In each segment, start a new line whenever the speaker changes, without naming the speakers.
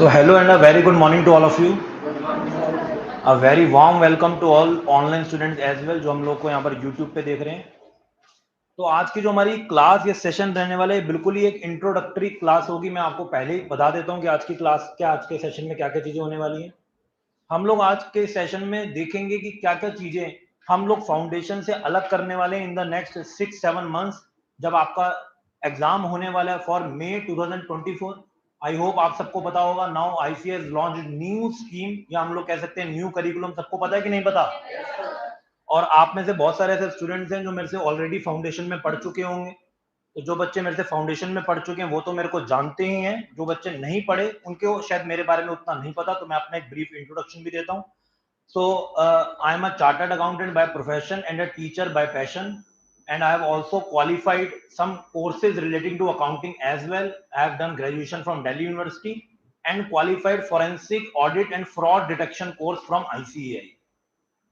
So hello and a very good morning to all of you. A very warm welcome to all online students as well जो हम लोग को यहाँ पर YouTube पे देख रहे हैं. तो आज की जो हमारी क्लास या सेशन रहने वाला है बिल्कुल ही एक इंट्रोडक्टरी क्लास होगी. मैं आपको पहले ही बता देता हूँ कि आज की क्लास क्या, आज के सेशन में क्या क्या चीजें होने वाली हैं. हम लोग आज के सेशन में देखेंगे कि क्या क्या चीजें हम लोग फाउंडेशन से अलग करने वाले हैं इन द नेक्स्ट 6-7 मंथ्स जब आपका एग्जाम होने वाला है फॉर मई 2024. आई होप आप सबको पता होगा. Now ICS launch new scheme या हम लोग कह सकते हैं न्यू करिकुलम. सबको पता है कि नहीं पता? और आप में से बहुत सारे ऐसे स्टूडेंट्स हैं जो मेरे से ऑलरेडी फाउंडेशन में पढ़ चुके होंगे. तो जो बच्चे मेरे से फाउंडेशन में पढ़ चुके हैं वो तो मेरे को जानते ही हैं. जो बच्चे नहीं पढ़े उनको शायद मेरे बारे में उतना नहीं पता, तो मैं अपना एक ब्रीफ इंट्रोडक्शन भी देता हूँ. So I am a chartered accountant by profession and a teacher by passion, and I have also qualified some courses relating to accounting as well. I have done graduation from Delhi University and qualified forensic audit and fraud detection course from ICAI.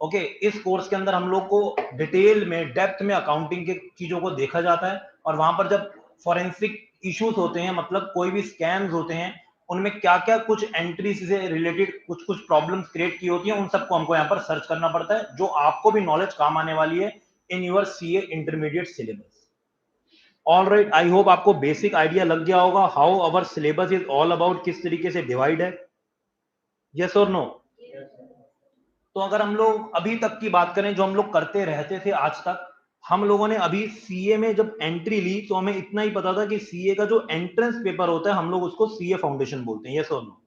Okay इस course के अंदर हम लोग को detail में depth में accounting के चीजों को देखा जाता है और वहां पर जब फॉरेंसिक इश्यूज होते हैं, मतलब कोई भी स्कैम्स होते हैं, उनमें क्या क्या कुछ एंट्री से रिलेटेड कुछ कुछ प्रॉब्लम्स क्रिएट की होती हैं, उन सबको हमको यहाँ पर सर्च करना पड़ता है, जो आपको भी नॉलेज काम आने वाली है in your CA intermediate syllabus. All right, I hope आपको बेसिक आइडिया लग गया होगा how our syllabus is all about, किस तरीके से डिवाइड है. यस और नो? तो अगर हम लोग अभी तक की बात करें जो हम लोग करते रहते थे आज तक, हम लोगों ने अभी सीए में जब एंट्री ली तो हमें इतना ही पता था कि सीए का जो एंट्रेंस पेपर होता है हम लोग उसको सीए फाउंडेशन बोलते हैं. यस और नो?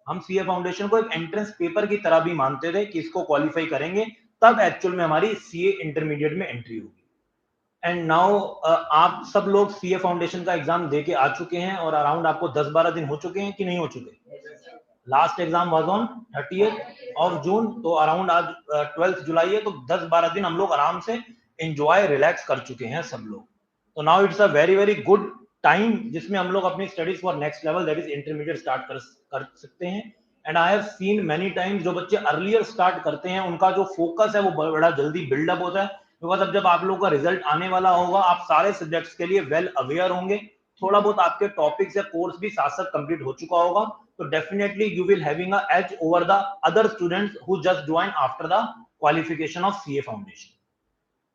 हम सीए फाउंडेशन को एक एंट्रेंस पेपर की तरह भी मानते थे कि इसको क्वालिफाई करेंगे तब एक्चुअल में हमारी सीए इंटरमीडिएट में एंट्री होगी. एंड नाउ आप सब लोग सीए फाउंडेशन का एग्जाम दे के आ चुके हैं और अराउंड आपको 10-12 दिन हो चुके हैं कि नहीं हो चुके? Last exam was on 30th of June, तो अराउंड आज 12th जुलाई है, तो 10-12 दिन हम लोग आराम से एंजॉय रिलैक्स कर चुके हैं सब लोग. तो now it's a very very good time जिसमें हम लोग अपनी studies for next level that is intermediate start कर सकते हैं. And I have seen many times जो बच्चे अर्लियर स्टार्ट करते हैं उनका जो फोकस है वो बड़ा जल्दी बिल्डअप होता है, बिकॉज अब जब आप लोगों का रिजल्ट आने वाला होगा आप सारे सब्जेक्ट्स के लिए वेल अवेयर होंगे, थोड़ा बहुत आपके टॉपिक्स या कोर्स भी साथ साथ कंप्लीट हो चुका होगा, तो definitely you will having a edge over the other students who just join after the qualification of CA foundation.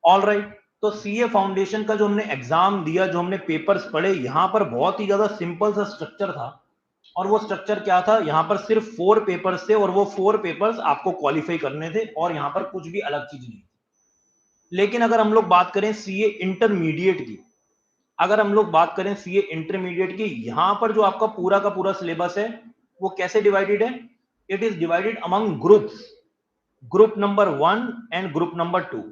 All right, तो सीए फाउंडेशन का जो हमने एग्जाम दिया, जो हमने पेपर्स पढ़े, यहाँ पर बहुत ही ज्यादा सिंपल सा स्ट्रक्चर था. और वो स्ट्रक्चर क्या था? यहाँ पर सिर्फ 4 पेपर्स थे और वो 4 पेपर्स आपको क्वालिफाई करने थे और यहाँ पर कुछ भी अलग चीज नहीं. लेकिन अगर हम लोग बात करें सीए इंटरमीडिएट की, अगर हम लोग बात करें सीए इंटरमीडिएट की, यहां पर जो आपका पूरा का पूरा सिलेबस है वो कैसे डिवाइडेड है? It is divided among groups. Group number 1 and group number 2.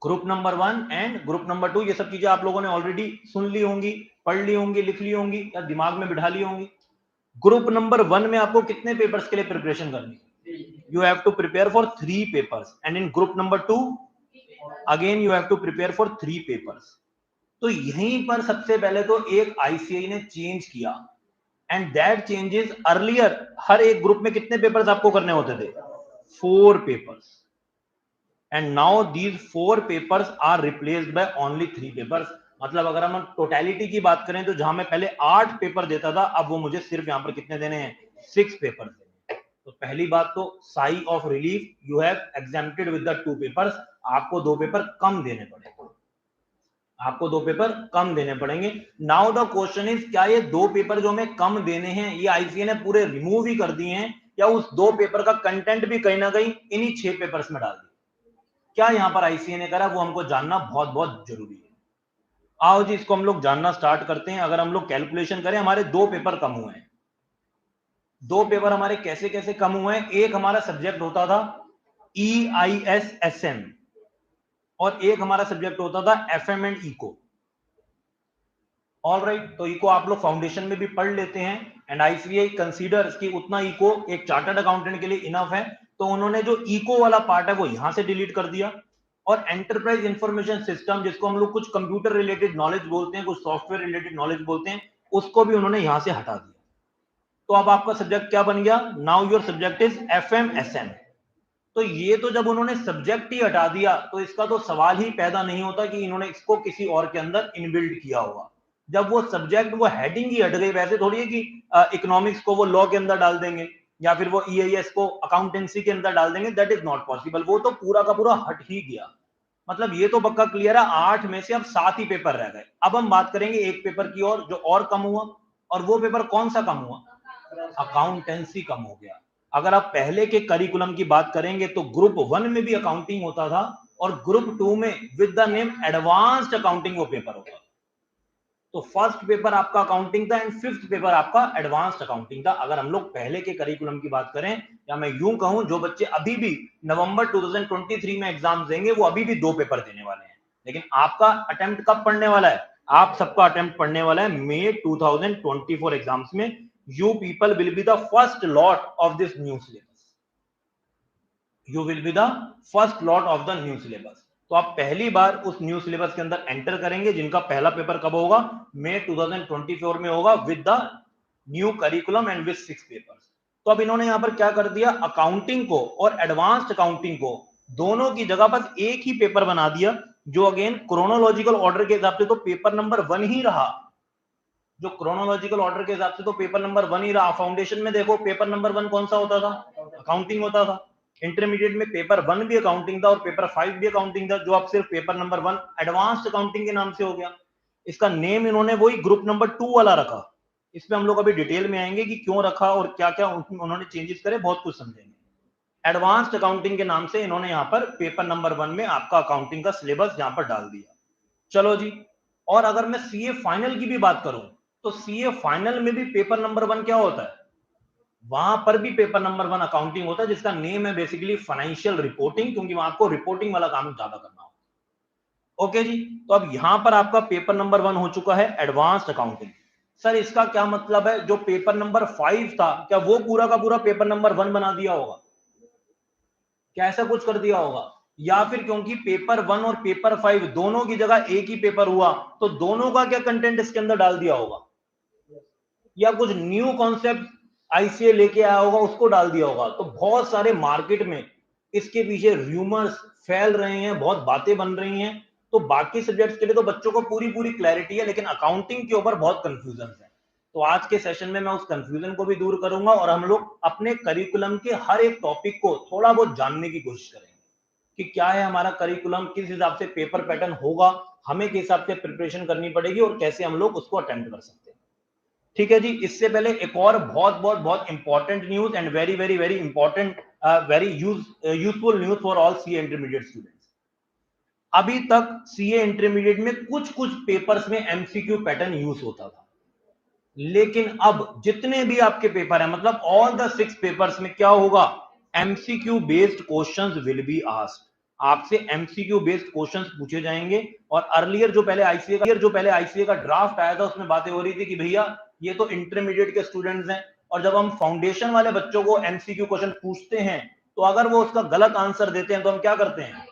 Group number 1 and group number 2, ये सब चीजें आप लोगों ने ऑलरेडी सुन ली होंगी, पढ़ ली होंगी, लिख ली होंगी या दिमाग में बिठा ली होंगी. ग्रुप नंबर 1 में आपको कितने पेपर्स के लिए प्रिपरेशन करनी? You have to prepare for 3 papers. And in group number 2 again you have to prepare for 3 papers. तो यहीं पर सबसे पहले तो एक आईसीआई ने चेंज किया, एंड दैट चेंजेस अर्लियर हर एक ग्रुप में कितने पेपर्स आपको करने होते थे? 4 papers. And now these 4 papers are replaced by only 3 papers. मतलब अगर हम टोटलिटी की बात करें तो जहां मैं पहले 8 पेपर देता था, अब वो मुझे सिर्फ यहां पर कितने देने हैं? 6 पेपर देने हैं. तो पहली बात तो sigh of relief, you have exempted with the 2 papers. आपको 2 पेपर कम देने पड़ेंगे, आपको 2 पेपर कम देने पड़ेंगे. नाउ द क्वेश्चन इज, क्या ये 2 पेपर जो हमें कम देने हैं ये आईसीए ने पूरे रिमूव ही कर दिए हैं, या उस 2 पेपर का कंटेंट भी कहीं ना कहीं इन्हीं 6 पेपर्स में डाल दिया? क्या यहां पर आईसीए ने करा वो हमको जानना बहुत बहुत जरूरी है. आओ जी, इसको हम लोग जानना स्टार्ट करते हैं. अगर हम लोग कैलकुलेशन करें, हमारे 2 पेपर कम हुए हैं. 2 पेपर हमारे कैसे कैसे कम हुए हैं? एक हमारा सब्जेक्ट होता था EISSM और एक हमारा सब्जेक्ट होता था FM and eco. All right, तो इको आप लोग फाउंडेशन में भी पढ़ लेते हैं, एंड आईसीआई कंसीडर्स कि उतना इको एक चार्टर्ड अकाउंटेंट के लिए इनफ है, तो उन्होंने जो इको वाला पार्ट है वो यहां से डिलीट कर दिया, और एंटरप्राइज इंफॉर्मेशन सिस्टम, जिसको हम लोग कुछ कंप्यूटर रिलेटेड नॉलेज बोलते हैं, कुछ सॉफ्टवेयर रिलेटेड नॉलेज बोलते हैं, उसको भी उन्होंने यहां से हटा दिया. तो अब आपका सब्जेक्ट क्या बन गया? Now your subject is FMSM. तो ये तो जब उन्होंने सब्जेक्ट ही हटा दिया तो इसका तो सवाल ही पैदा नहीं होता कि इन्होंने इसको किसी और के अंदर इनबिल्ड किया होगा. जब वो सब्जेक्ट, वो हेडिंग ही हट गई। वैसे थोड़ी है कि इकोनॉमिक्स को वो लॉ के अंदर डाल देंगे या फिर वो ईआईएस को अकाउंटेंसी के अंदर डाल देंगे, दैट इज नॉट पॉसिबल। वो तो पूरा का पूरा हट ही गया। मतलब ये तो पक्का क्लियर है, 8 में से अब 7 ही पेपर रह गए। अब हम बात करेंगे एक पेपर की और, जो और कम हुआ, और वो पेपर कौन सा कम हुआ? अकाउंटेंसी कम हो गया। अगर आप पहले के करिकुलम की बात करेंगे तो ग्रुप 1 में भी अकाउंटिंग होता था और ग्रुप 2 में with the name advanced accounting वो पेपर होता था। तो फर्स्ट पेपर आपका अकाउंटिंग था एंड फिफ्थ पेपर आपका एडवांस्ड अकाउंटिंग था, अगर हम लोग पहले के करिकुलम की बात करें। या मैं यूं कहूं, जो बच्चे अभी भी नवंबर 2023 में एग्जाम देंगे वो अभी भी 2 पेपर देने वाले हैं। लेकिन आपका अटेम्प्ट कब पढ़ने वाला है? आप सबका अटेम्प्ट पढ़ने वाला है मई 2024 एग्जाम्स में। You people will be the first lot of this new syllabus. You will be the first lot of the new syllabus. तो आप पहली बार उस न्यू सिलेबस के अंदर एंटर करेंगे, जिनका पहला पेपर कब होगा? मई 2024 में होगा, with the new curriculum and with 6 papers. तो अब इन्होंने यहां पर क्या कर दिया, अकाउंटिंग को और एडवांस्ड अकाउंटिंग को दोनों की जगह बस एक ही पेपर बना दिया, जो अगेन क्रोनोलॉजिकल ऑर्डर के हिसाब से तो पेपर नंबर 1 ही रहा। जो क्रोनोलॉजिकल ऑर्डर के हिसाब से तो पेपर नंबर 1 ही रहा। फाउंडेशन में देखो पेपर नंबर 1 कौन सा होता था? अकाउंटिंग होता था। इंटरमीडिएट में पेपर 1 भी अकाउंटिंग था और पेपर 5 भी अकाउंटिंग था, जो अब सिर्फ पेपर नंबर 1 एडवांस्ड अकाउंटिंग के नाम से हो गया। इसका नेम इन्होंने वही ग्रुप नंबर 2 वाला रखा। इसमें हम लोग अभी डिटेल में आएंगे कि क्यों रखा और क्या क्या उन्होंने चेंजेस करे, बहुत कुछ समझेंगे। एडवांस्ड अकाउंटिंग के नाम से इन्होंने यहाँ पर पेपर नंबर 1 में आपका अकाउंटिंग का सिलेबस यहाँ पर डाल दिया। चलो जी। और अगर मैं सीए फाइनल की भी बात करूं, तो सीए फाइनल में भी पेपर नंबर 1 क्या होता है? वहां पर भी पेपर नंबर 1 अकाउंटिंग होता है, जिसका नेम है बेसिकली फाइनेंशियल रिपोर्टिंग, क्योंकि वहां आपको रिपोर्टिंग वाला काम ज्यादा करना होगा। ओके जी। तो अब यहां पर आपका पेपर नंबर 1 हो चुका है एडवांस्ड अकाउंटिंग। सर इसका क्या मतलब है, जो पेपर नंबर 5 था, क्या वो पूरा का पूरा पेपर नंबर 1 बना दिया होगा? क्या ऐसा कुछ कर दिया होगा? या फिर क्योंकि पेपर 1 और पेपर 5 दोनों की जगह एक ही पेपर हुआ, तो दोनों का क्या कंटेंट इसके अंदर डाल दिया होगा? या कुछ न्यू कॉन्सेप्ट आईसीए लेके आया होगा, उसको डाल दिया होगा। तो बहुत सारे मार्केट में इसके पीछे रूमर्स फैल रहे हैं, बहुत बातें बन रही हैं। तो बाकी सब्जेक्ट्स के लिए तो बच्चों को पूरी पूरी क्लैरिटी है, लेकिन अकाउंटिंग के ऊपर बहुत कंफ्यूजन है। तो आज के सेशन में मैं उस कंफ्यूजन को भी दूर करूंगा और हम लोग अपने करिकुलम के हर एक टॉपिक को थोड़ा बहुत जानने की कोशिश करेंगे कि क्या है हमारा करिकुलम, किस हिसाब से पेपर पैटर्न होगा, हमें किस हिसाब से प्रिपरेशन करनी पड़ेगी और कैसे हम लोग उसको अटेम्प्ट कर सकते हैं। ठीक है जी। इससे पहले एक और बहुत बहुत बहुत important news and very very very important, very useful news for all CA intermediate students. अभी तक सीए इंटरमीडिएट में कुछ कुछ पेपर्स में एमसीक्यू पैटर्न यूज होता था, लेकिन अब जितने भी आपके पेपर है, मतलब ऑल द 6 पेपर्स में क्या होगा? MCQ based questions will be asked. आपसे एमसीक्यू बेस्ड क्वेश्चंस पूछे जाएंगे। और अर्लियर जो पहले आईसीए का ड्राफ्ट आया था, उसमें बातें हो रही थी कि भैया ये तो इंटरमीडिएट के स्टूडेंट्स हैं, और जब हम फाउंडेशन वाले बच्चों को एमसीक्यू क्वेश्चन पूछते हैं, तो अगर वो उसका गलत आंसर देते हैं तो हम क्या करते हैं?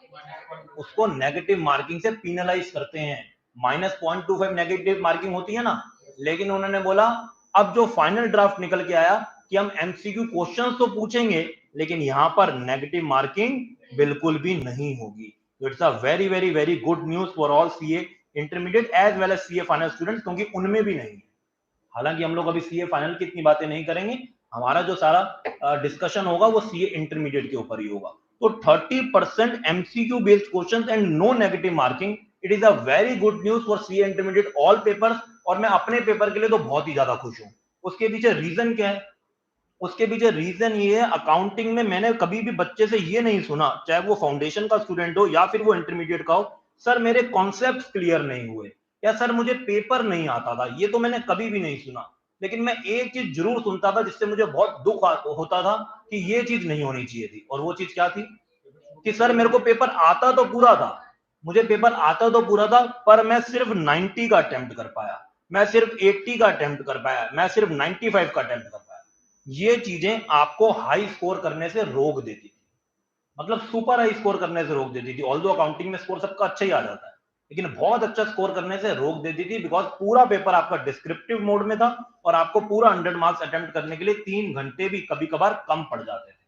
उसको नेगेटिव मार्किंग से पीनलाइज करते हैं। -0.25 नेगेटिव मार्किंग होती है ना। लेकिन उन्होंने बोला अब जो फाइनल ड्राफ्ट निकल के आया कि हम एमसीक्यू क्वेश्चंस तो पूछेंगे, लेकिन यहां पर नेगेटिव मार्किंग बिल्कुल भी नहीं होगी। It's a very very very good news for all CA intermediate as well as CA final students, क्योंकि उनमें भी नहीं है। हालांकि हम लोग अभी सीए फाइनल की इतनी बातें नहीं करेंगे, हमारा जो सारा डिस्कशन होगा वो सीए इंटरमीडिएट के ऊपर ही होगा। तो 30% MCQ based questions and no negative marking, it is a very good news for CA intermediate all papers. और मैं अपने पेपर के लिए तो बहुत ही ज्यादा खुश हूं। उसके पीछे रीजन क्या है? उसके पीछे रीजन ये है, अकाउंटिंग में मैंने कभी भी बच्चे से ये नहीं सुना, चाहे वो फाउंडेशन का स्टूडेंट हो या फिर वो इंटरमीडिएट का हो, सर मेरे कॉन्सेप्ट क्लियर नहीं हुए, या सर मुझे पेपर नहीं आता था। ये तो मैंने कभी भी नहीं सुना। लेकिन मैं एक चीज जरूर सुनता था जिससे मुझे बहुत दुख होता था कि ये चीज नहीं होनी चाहिए थी। और वो चीज क्या थी? कि सर मेरे को पेपर आता तो पूरा था, मुझे पेपर आता तो पूरा था, पर मैं सिर्फ 90 का अटेम्प्ट कर पाया, मैं सिर्फ 80 का अटेम्प्ट कर पाया, मैं सिर्फ 95 का अटेम्प्ट कर पाया। ये चीजें आपको हाई स्कोर करने से रोक देती थी, मतलब सुपर हाई स्कोर करने से रोक देती थी। ऑल्दो अकाउंटिंग में स्कोर सबका अच्छा ही आ जाता है, लेकिन बहुत अच्छा स्कोर करने से रोक देती थी, बिकॉज पूरा पेपर आपका डिस्क्रिप्टिव मोड में था और आपको पूरा 100 मार्क्स अटेम्प्ट करने के लिए 3 घंटे भी कभी कभार कम पड़ जाते थे।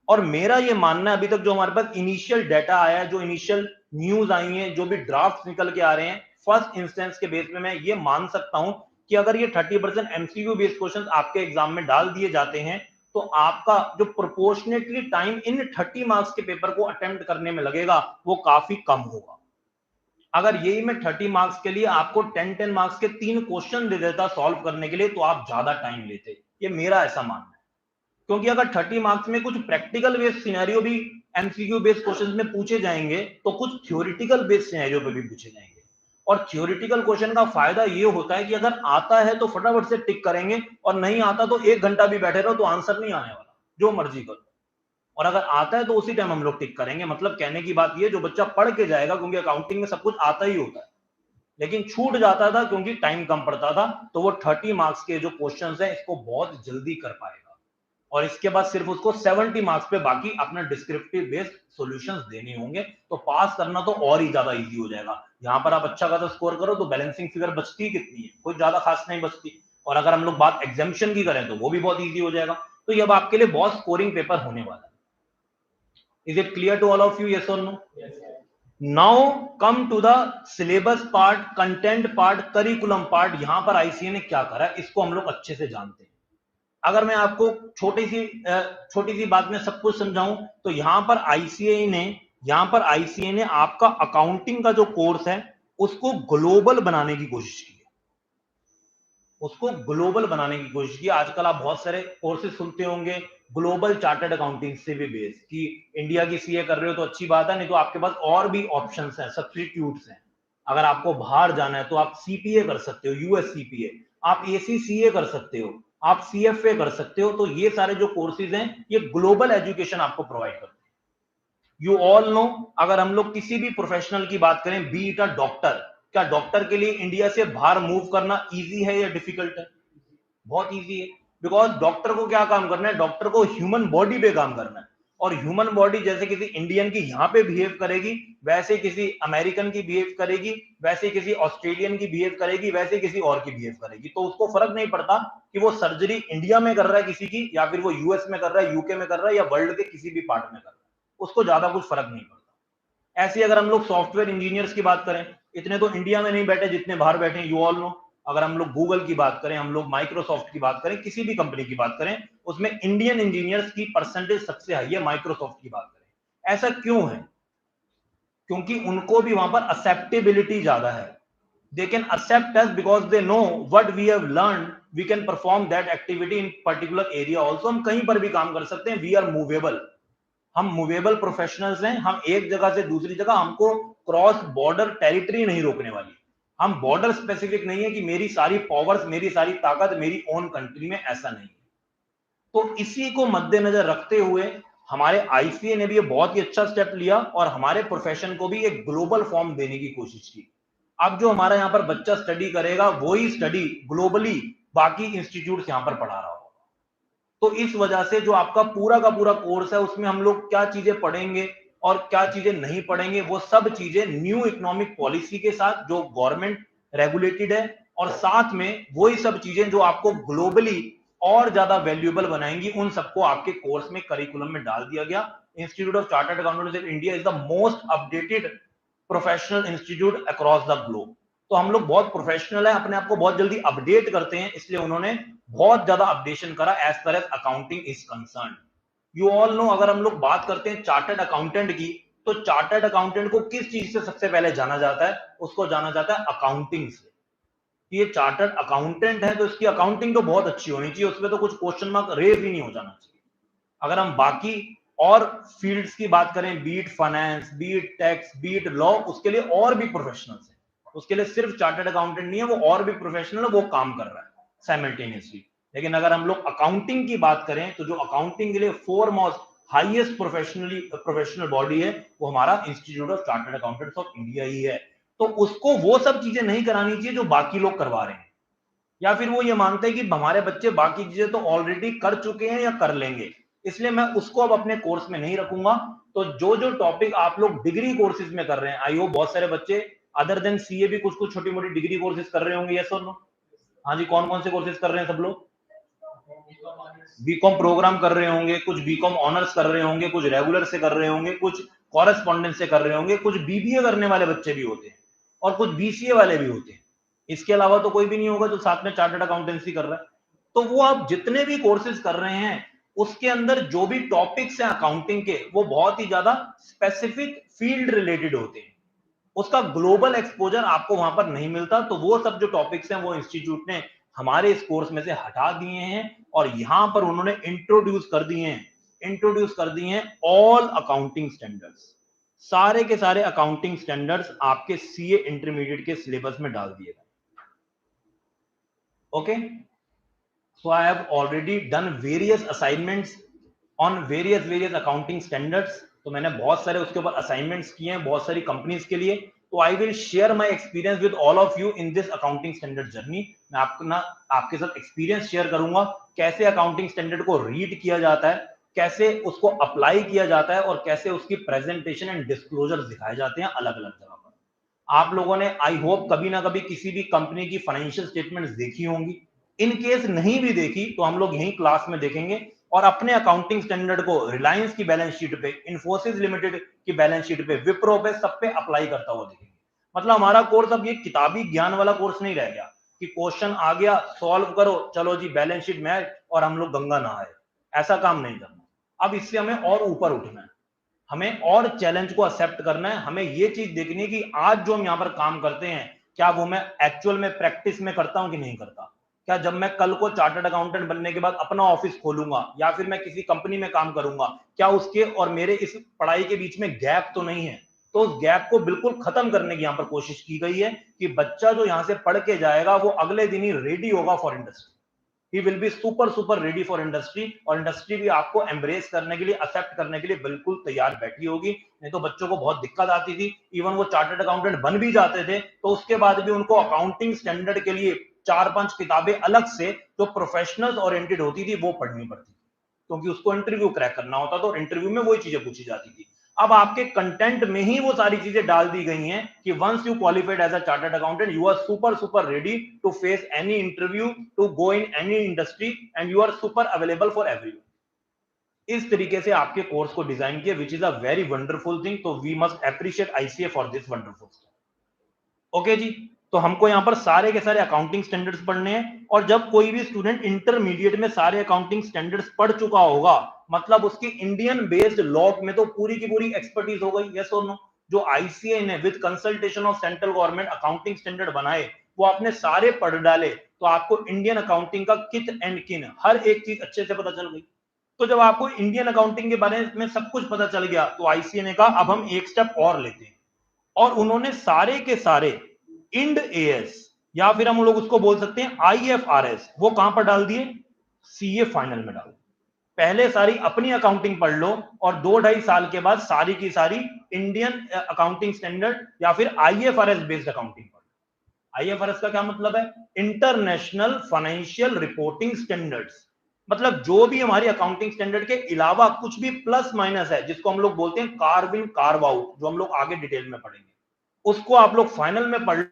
और मेरा ये मानना है, अभी तक जो हमारे पास इनिशियल डाटा आया है, जो इनिशियल न्यूज आई है, जो भी ड्राफ्ट निकल के आ रहे हैं, फर्स्ट इंस्टेंस के बेस पे मैं ये मान सकता हूं कि अगर ये 30% एमसीक्यू बेस्ड क्वेश्चंस आपके एग्जाम में डाल दिए जाते हैं तो आपका जो प्रोपोर्शनेटली टाइम इन 30 मार्क्स के पेपर को अटेम्प्ट करने में लगेगा वो काफी कम होगा। अगर यही मैं 30 मार्क्स के लिए आपको 10 मार्क्स के 3 क्वेश्चन दे देता सॉल्व करने के लिए तो आप ज्यादा टाइम लेते, ये मेरा ऐसा मानना है। क्योंकि अगर 30 मार्क्स में कुछ प्रैक्टिकल बेस्ड सिनेरियो भी एमसीक्यू बेस्ड क्वेश्चंस में पूछे जाएंगे तो कुछ थ्योरेटिकल बेस्ड सिनेरियो पे भी पूछे जाएंगे। और थ्योरेटिकल क्वेश्चन का फायदा ये होता है कि अगर आता है तो फटाफट से टिक करेंगे और नहीं आता तो 1 घंटा भी बैठे रहो तो आंसर नहीं आने वाला, जो मर्जी करो। और अगर आता है तो उसी टाइम हम लोग टिक करेंगे। मतलब कहने की बात ये, जो बच्चा पढ़ के जाएगा, क्योंकि अकाउंटिंग में सब कुछ आता ही होता है, लेकिन छूट जाता था क्योंकि टाइम कम पड़ता था, तो वो 30 मार्क्स के जो क्वेश्चंस हैं इसको बहुत जल्दी कर पाएगा और इसके बाद सिर्फ उसको 70 मार्क्स पे बाकी अपना डिस्क्रिप्टिव बेस्ड सॉल्यूशंस देने होंगे, तो पास करना तो और ही ज्यादा इजी हो जाएगा। यहां पर आप अच्छा खासा स्कोर करो तो बैलेंसिंग फिगर बचती कितनी है, कोई ज्यादा खास नहीं बचती। और अगर हम लोग बात एग्जामिशन की करें तो वो भी बहुत इजी हो जाएगा। तो ये अब आपके लिए बहुत स्कोरिंग पेपर होने वाला है। Is it clear to all of you, yes और no? Now come to the syllabus part, content part, curriculum part. यहां पर आईसीए ने क्या करा इसको हम लोग अच्छे से जानते हैं। अगर मैं आपको छोटी सी बात में सब कुछ समझाऊं तो यहां पर आईसीए ने आपका अकाउंटिंग का जो कोर्स है उसको ग्लोबल बनाने की कोशिश की है। उसको ग्लोबल बनाने की कोशिश की। आजकल आप बहुत सारे कोर्सेज सुनते होंगे ग्लोबल चार्टर्ड अकाउंटिंग से भी बेस, कि इंडिया की सीए कर रहे हो तो अच्छी बात है, नहीं तो आपके पास और भी ऑप्शंस हैं, सब्स्टिट्यूट्स हैं। अगर आपको बाहर जाना है तो आप सीपीए कर सकते हो, यूएस सीपीए, आप एसीसीए कर सकते हो, आप सीएफए कर सकते हो। तो ये सारे जो कोर्सेज हैं ये ग्लोबल एजुकेशन आपको प्रोवाइड करते हैं। यू ऑल नो, अगर हम लोग किसी भी प्रोफेशनल की बात करें, बी इट अ डॉक्टर, क्या डॉक्टर के लिए इंडिया से बाहर मूव करना इजी है या डिफिकल्ट है? बहुत इजी है। बिकॉज डॉक्टर को क्या काम करना है, डॉक्टर को ह्यूमन बॉडी पे काम करना है। और ह्यूमन बॉडी जैसे किसी इंडियन की यहां पे बिहेव करेगी, वैसे किसी अमेरिकन की बिहेव करेगी, वैसे किसी ऑस्ट्रेलियन की बिहेव करेगी, वैसे किसी और की बिहेव करेगी। तो उसको फर्क नहीं पड़ता कि वो सर्जरी इंडिया में कर रहा है किसी की, या फिर वो यूएस में कर रहा है, यूके में कर रहा है, या वर्ल्ड के किसी भी पार्ट में कर रहा है, उसको ज्यादा कुछ फर्क नहीं पड़ता। ऐसे अगर हम लोग सॉफ्टवेयर इंजीनियर्स की बात करें, इतने तो इंडिया में नहीं बैठे जितने बाहर बैठे हैं, यू ऑल नो। अगर हम लोग गूगल की बात करें, हम लोग माइक्रोसॉफ्ट की बात करें, किसी भी कंपनी की बात करें, उसमें इंडियन इंजीनियर्स की परसेंटेज सबसे हाई है। माइक्रोसॉफ्ट की बात करें, ऐसा क्यों है? क्योंकि उनको भी वहां पर एक्सेप्टेबिलिटी ज्यादा है। They can accept us because they know what we have learn, we can perform that activity in particular area also. हम कहीं पर भी काम कर सकते हैं, वी आर मूवेबल, हम मूवेबल प्रोफेशनल्स हैं। हम एक जगह से दूसरी जगह, हमको क्रॉस बॉर्डर टेरिटरी नहीं रोकने वाली। हम बॉर्डर स्पेसिफिक नहीं है कि मेरी सारी पावर्स, मेरी सारी ताकत मेरी ओन कंट्री में, ऐसा नहीं है। तो इसी को मद्देनजर रखते हुए हमारे आईसीए ने भी ये बहुत ही अच्छा स्टेप लिया और हमारे प्रोफेशन को भी एक ग्लोबल फॉर्म देने की कोशिश की। अब जो हमारा यहाँ पर बच्चा स्टडी करेगा वही स्टडी ग्लोबली बाकी इंस्टीट्यूट यहां पर पढ़ा रहा होगा। तो इस वजह से जो आपका पूरा का पूरा कोर्स है उसमें हम लोग क्या चीजें पढ़ेंगे और क्या चीजें नहीं पढ़ेंगे, वो सब चीजें न्यू इकोनॉमिक पॉलिसी के साथ जो गवर्नमेंट रेगुलेटेड है, और साथ में वही सब चीजें जो आपको ग्लोबली और ज्यादा वैल्यूएबल बनाएंगी, उन सबको आपके कोर्स में, करिकुलम में डाल दिया गया। Institute of Chartered accountants in India is the most updated professional institute across the globe. तो हम लोग बहुत प्रोफेशनल है, अपने आप को बहुत जल्दी अपडेट करते हैं, इसलिए उन्होंने बहुत ज्यादा अपडेशन करा as per as accounting is concern. You all know, अगर हम लोग बात करते हैं चार्टर्ड अकाउंटेंट की, तो चार्टर्ड अकाउंटेंट को किस चीज से सबसे पहले जाना जाता है? उसको जाना जाता है अकाउंटिंग से। ये चार्टर्ड अकाउंटेंट है तो इसकी अकाउंटिंग तो बहुत अच्छी होनी चाहिए, उसमें तो कुछ क्वेश्चन मार्क रेज ही नहीं हो जाना चाहिए। अगर हम बाकी और फील्ड्स की बात करें, be it finance, be it tax, be it law, उसके लिए और भी प्रोफेशनल्स हैं। उसके लिए सिर्फ चार्टर्ड अकाउंटेंट नहीं है, वो और भी प्रोफेशनल है, वो काम कर रहा है साइमल्टेनियसली। लेकिन अगर हम लोग अकाउंटिंग की बात करें तो जो अकाउंटिंग के लिए फोरमोस्ट हाईएस्ट प्रोफेशनल बॉडी है वो हमारा Institute of Chartered Accountants of India ही है। तो उसको वो सब चीजें नहीं करानी चाहिए जो बाकी लोग करवा रहे हैं, या फिर वो ये मानते हैं कि हमारे बच्चे बाकी चीजें तो ऑलरेडी कर चुके हैं या कर लेंगे, इसलिए मैं उसको अब अपने कोर्स में नहीं रखूंगा। तो जो जो टॉपिक आप लोग डिग्री कोर्सेज में कर रहे हैं, आई होप बहुत सारे बच्चे अदर देन सीए भी कुछ कुछ छोटी मोटी डिग्री कोर्सेज कर रहे होंगे, यस और नो? हाँ जी, कौन कौन से कोर्सेज कर रहे हैं सब लोग? बीकॉम प्रोग्राम कर रहे होंगे, कुछ बीकॉम ऑनर्स कर रहे होंगे, कुछ रेगुलर से कर रहे होंगे, कुछ कॉरेस्पॉन्डेंस से कर रहे होंगे, कुछ बीबीए करने वाले बच्चे भी होते हैं। और कुछ बीसीए वाले भी होते हैं। इसके अलावा तो कोई भी नहीं होगा जो साथ में चार्टर्ड अकाउंटेंसी कर रहा है। तो वो आप जितने भी कोर्सेज कर रहे हैं उसके अंदर जो भी टॉपिक्स हैं अकाउंटिंग के वो बहुत ही ज्यादा स्पेसिफिक फील्ड रिलेटेड होते हैं। उसका ग्लोबल एक्सपोजर आपको वहां पर नहीं मिलता। तो वो सब जो टॉपिक्स हैं वो इंस्टीट्यूट ने हमारे इस कोर्स में से हटा दिए हैं और यहां पर उन्होंने इंट्रोड्यूस कर दिए हैं ऑल अकाउंटिंग स्टैंडर्ड्स। सारे के सारे अकाउंटिंग स्टैंडर्ड्स आपके सीए इंटरमीडिएट के सिलेबस में डाल दिए गए। Okay, so I have already done various assignments on various accounting standards। तो मैंने बहुत सारे उसके ऊपर असाइनमेंट्स किए हैं बहुत सारी कंपनीज के लिए। तो I will share my experience with all of you in this accounting standard journey. मैं आपके साथ एक्सपीरियंस शेयर करूंगा कैसे अकाउंटिंग स्टैंडर्ड को रीड किया जाता है, कैसे उसको अप्लाई किया जाता है और कैसे उसकी प्रेजेंटेशन एंड डिस्क्लोजर दिखाए जाते हैं अलग अलग जगह पर। आप लोगों ने आई होप कभी ना कभी किसी भी कंपनी की फाइनेंशियल स्टेटमेंट्स देखी होंगी। इन केस नहीं भी देखी तो हम लोग यही क्लास में देखेंगे और अपने अकाउंटिंग स्टैंडर्ड को रिलायंस की बैलेंस शीट पे, इंफोसिस लिमिटेड की बैलेंस शीट पे, विप्रो पे, सब पे अप्लाई करता हुआ देखेंगे। मतलब हमारा कोर्स अब ये किताबी ज्ञान वाला कोर्स नहीं रह गया कि क्वेश्चन आ गया सॉल्व करो चलो जी बैलेंस शीट में और हम लोग गंगा नहाए। ऐसा काम नहीं करना। अब इससे हमें और ऊपर उठना है, हमें और चैलेंज को एक्सेप्ट करना है। हमें ये चीज देखनी है कि आज जो हम यहाँ पर काम करते हैं क्या वो मैं एक्चुअल में प्रैक्टिस में करता हूं कि नहीं करता। क्या जब मैं कल को चार्टर्ड अकाउंटेंट बनने के बाद अपना ऑफिस खोलूंगा या फिर मैं किसी कंपनी में काम करूंगा, क्या उसके और मेरे इस पढ़ाई के बीच में गैप तो नहीं है। तो उस गैप को बिल्कुल खत्म करने की यहाँ पर कोशिश की गई है कि बच्चा जो यहाँ से पढ़ के जाएगा वो अगले दिन ही रेडी होगा for industry. He will be super ready for industry और इंडस्ट्री भी आपको एम्ब्रेस करने के लिए, एक्सेप्ट करने के लिए बिल्कुल तैयार बैठी होगी। नहीं तो बच्चों को बहुत दिक्कत आती थी। इवन वो चार्टर्ड अकाउंटेंट बन भी जाते थे तो उसके बाद भी उनको अकाउंटिंग स्टैंडर्ड के लिए 4-5 किताबें अलग से जो प्रोफेशनल ओरिएंटेड होती थी वो पढ़नी पड़ती थी, क्योंकि उसको इंटरव्यू क्रैक करना होता तो इंटरव्यू में वही चीजें पूछी जाती थी। अब आपके कंटेंट में ही वो सारी चीजें डाल दी गई हैं कि once you qualified as a chartered accountant you are super ready to face any interview, to go in any industry and you are super available for everyone. इस तरीके से आपके कोर्स को डिजाइन किया which is a very wonderful thing. तो we must appreciate ICA for this wonderful. Okay जी, तो हमको यहाँ पर सारे के सारे अकाउंटिंग स्टैंडर्ड्स पढ़ने हैं और जब कोई भी स्टूडेंट इंटरमीडिएट में सारे अकाउंटिंग स्टैंडर्ड्स पढ़ चुका होगा मतलब उसकी इंडियन बेस्ड लॉ में तो पूरी की पूरी एक्सपर्टीज हो गई। यस और नो? जो आईसीए ने with consultation of central government accounting standard बनाए वो आपने सारे पढ़ डाले तो आपको इंडियन अकाउंटिंग का कित एंड किन हर एक चीज अच्छे से पता चल गई। तो जब आपको इंडियन अकाउंटिंग के बारे में सब कुछ पता चल गया तो आईसीए ने कहा अब हम एक स्टेप और लेते हैं और उन्होंने सारे के सारे इंड एएस या फिर हम लोग उसको बोल सकते हैं आईएफआरएस वो कहां पर डाल दिए, सीए फाइनल में डाल। पहले सारी अपनी अकाउंटिंग पढ़ लो और 2-2.5 साल के बाद सारी की सारी इंडियन अकाउंटिंग स्टैंडर्ड या फिर आईएफआरएस बेस्ड अकाउंटिंग पढ़। आईएफआरएस का क्या मतलब है? International financial reporting standards. मतलब जो भी हमारी अकाउंटिंग स्टैंडर्ड के अलावा कुछ भी प्लस माइनस है जिसको हम लोग बोलते हैं कार्व इन कार्व आउट, जो हम लोग आगे डिटेल में पढ़ेंगे, उसको आप लोग फाइनल में पढ़।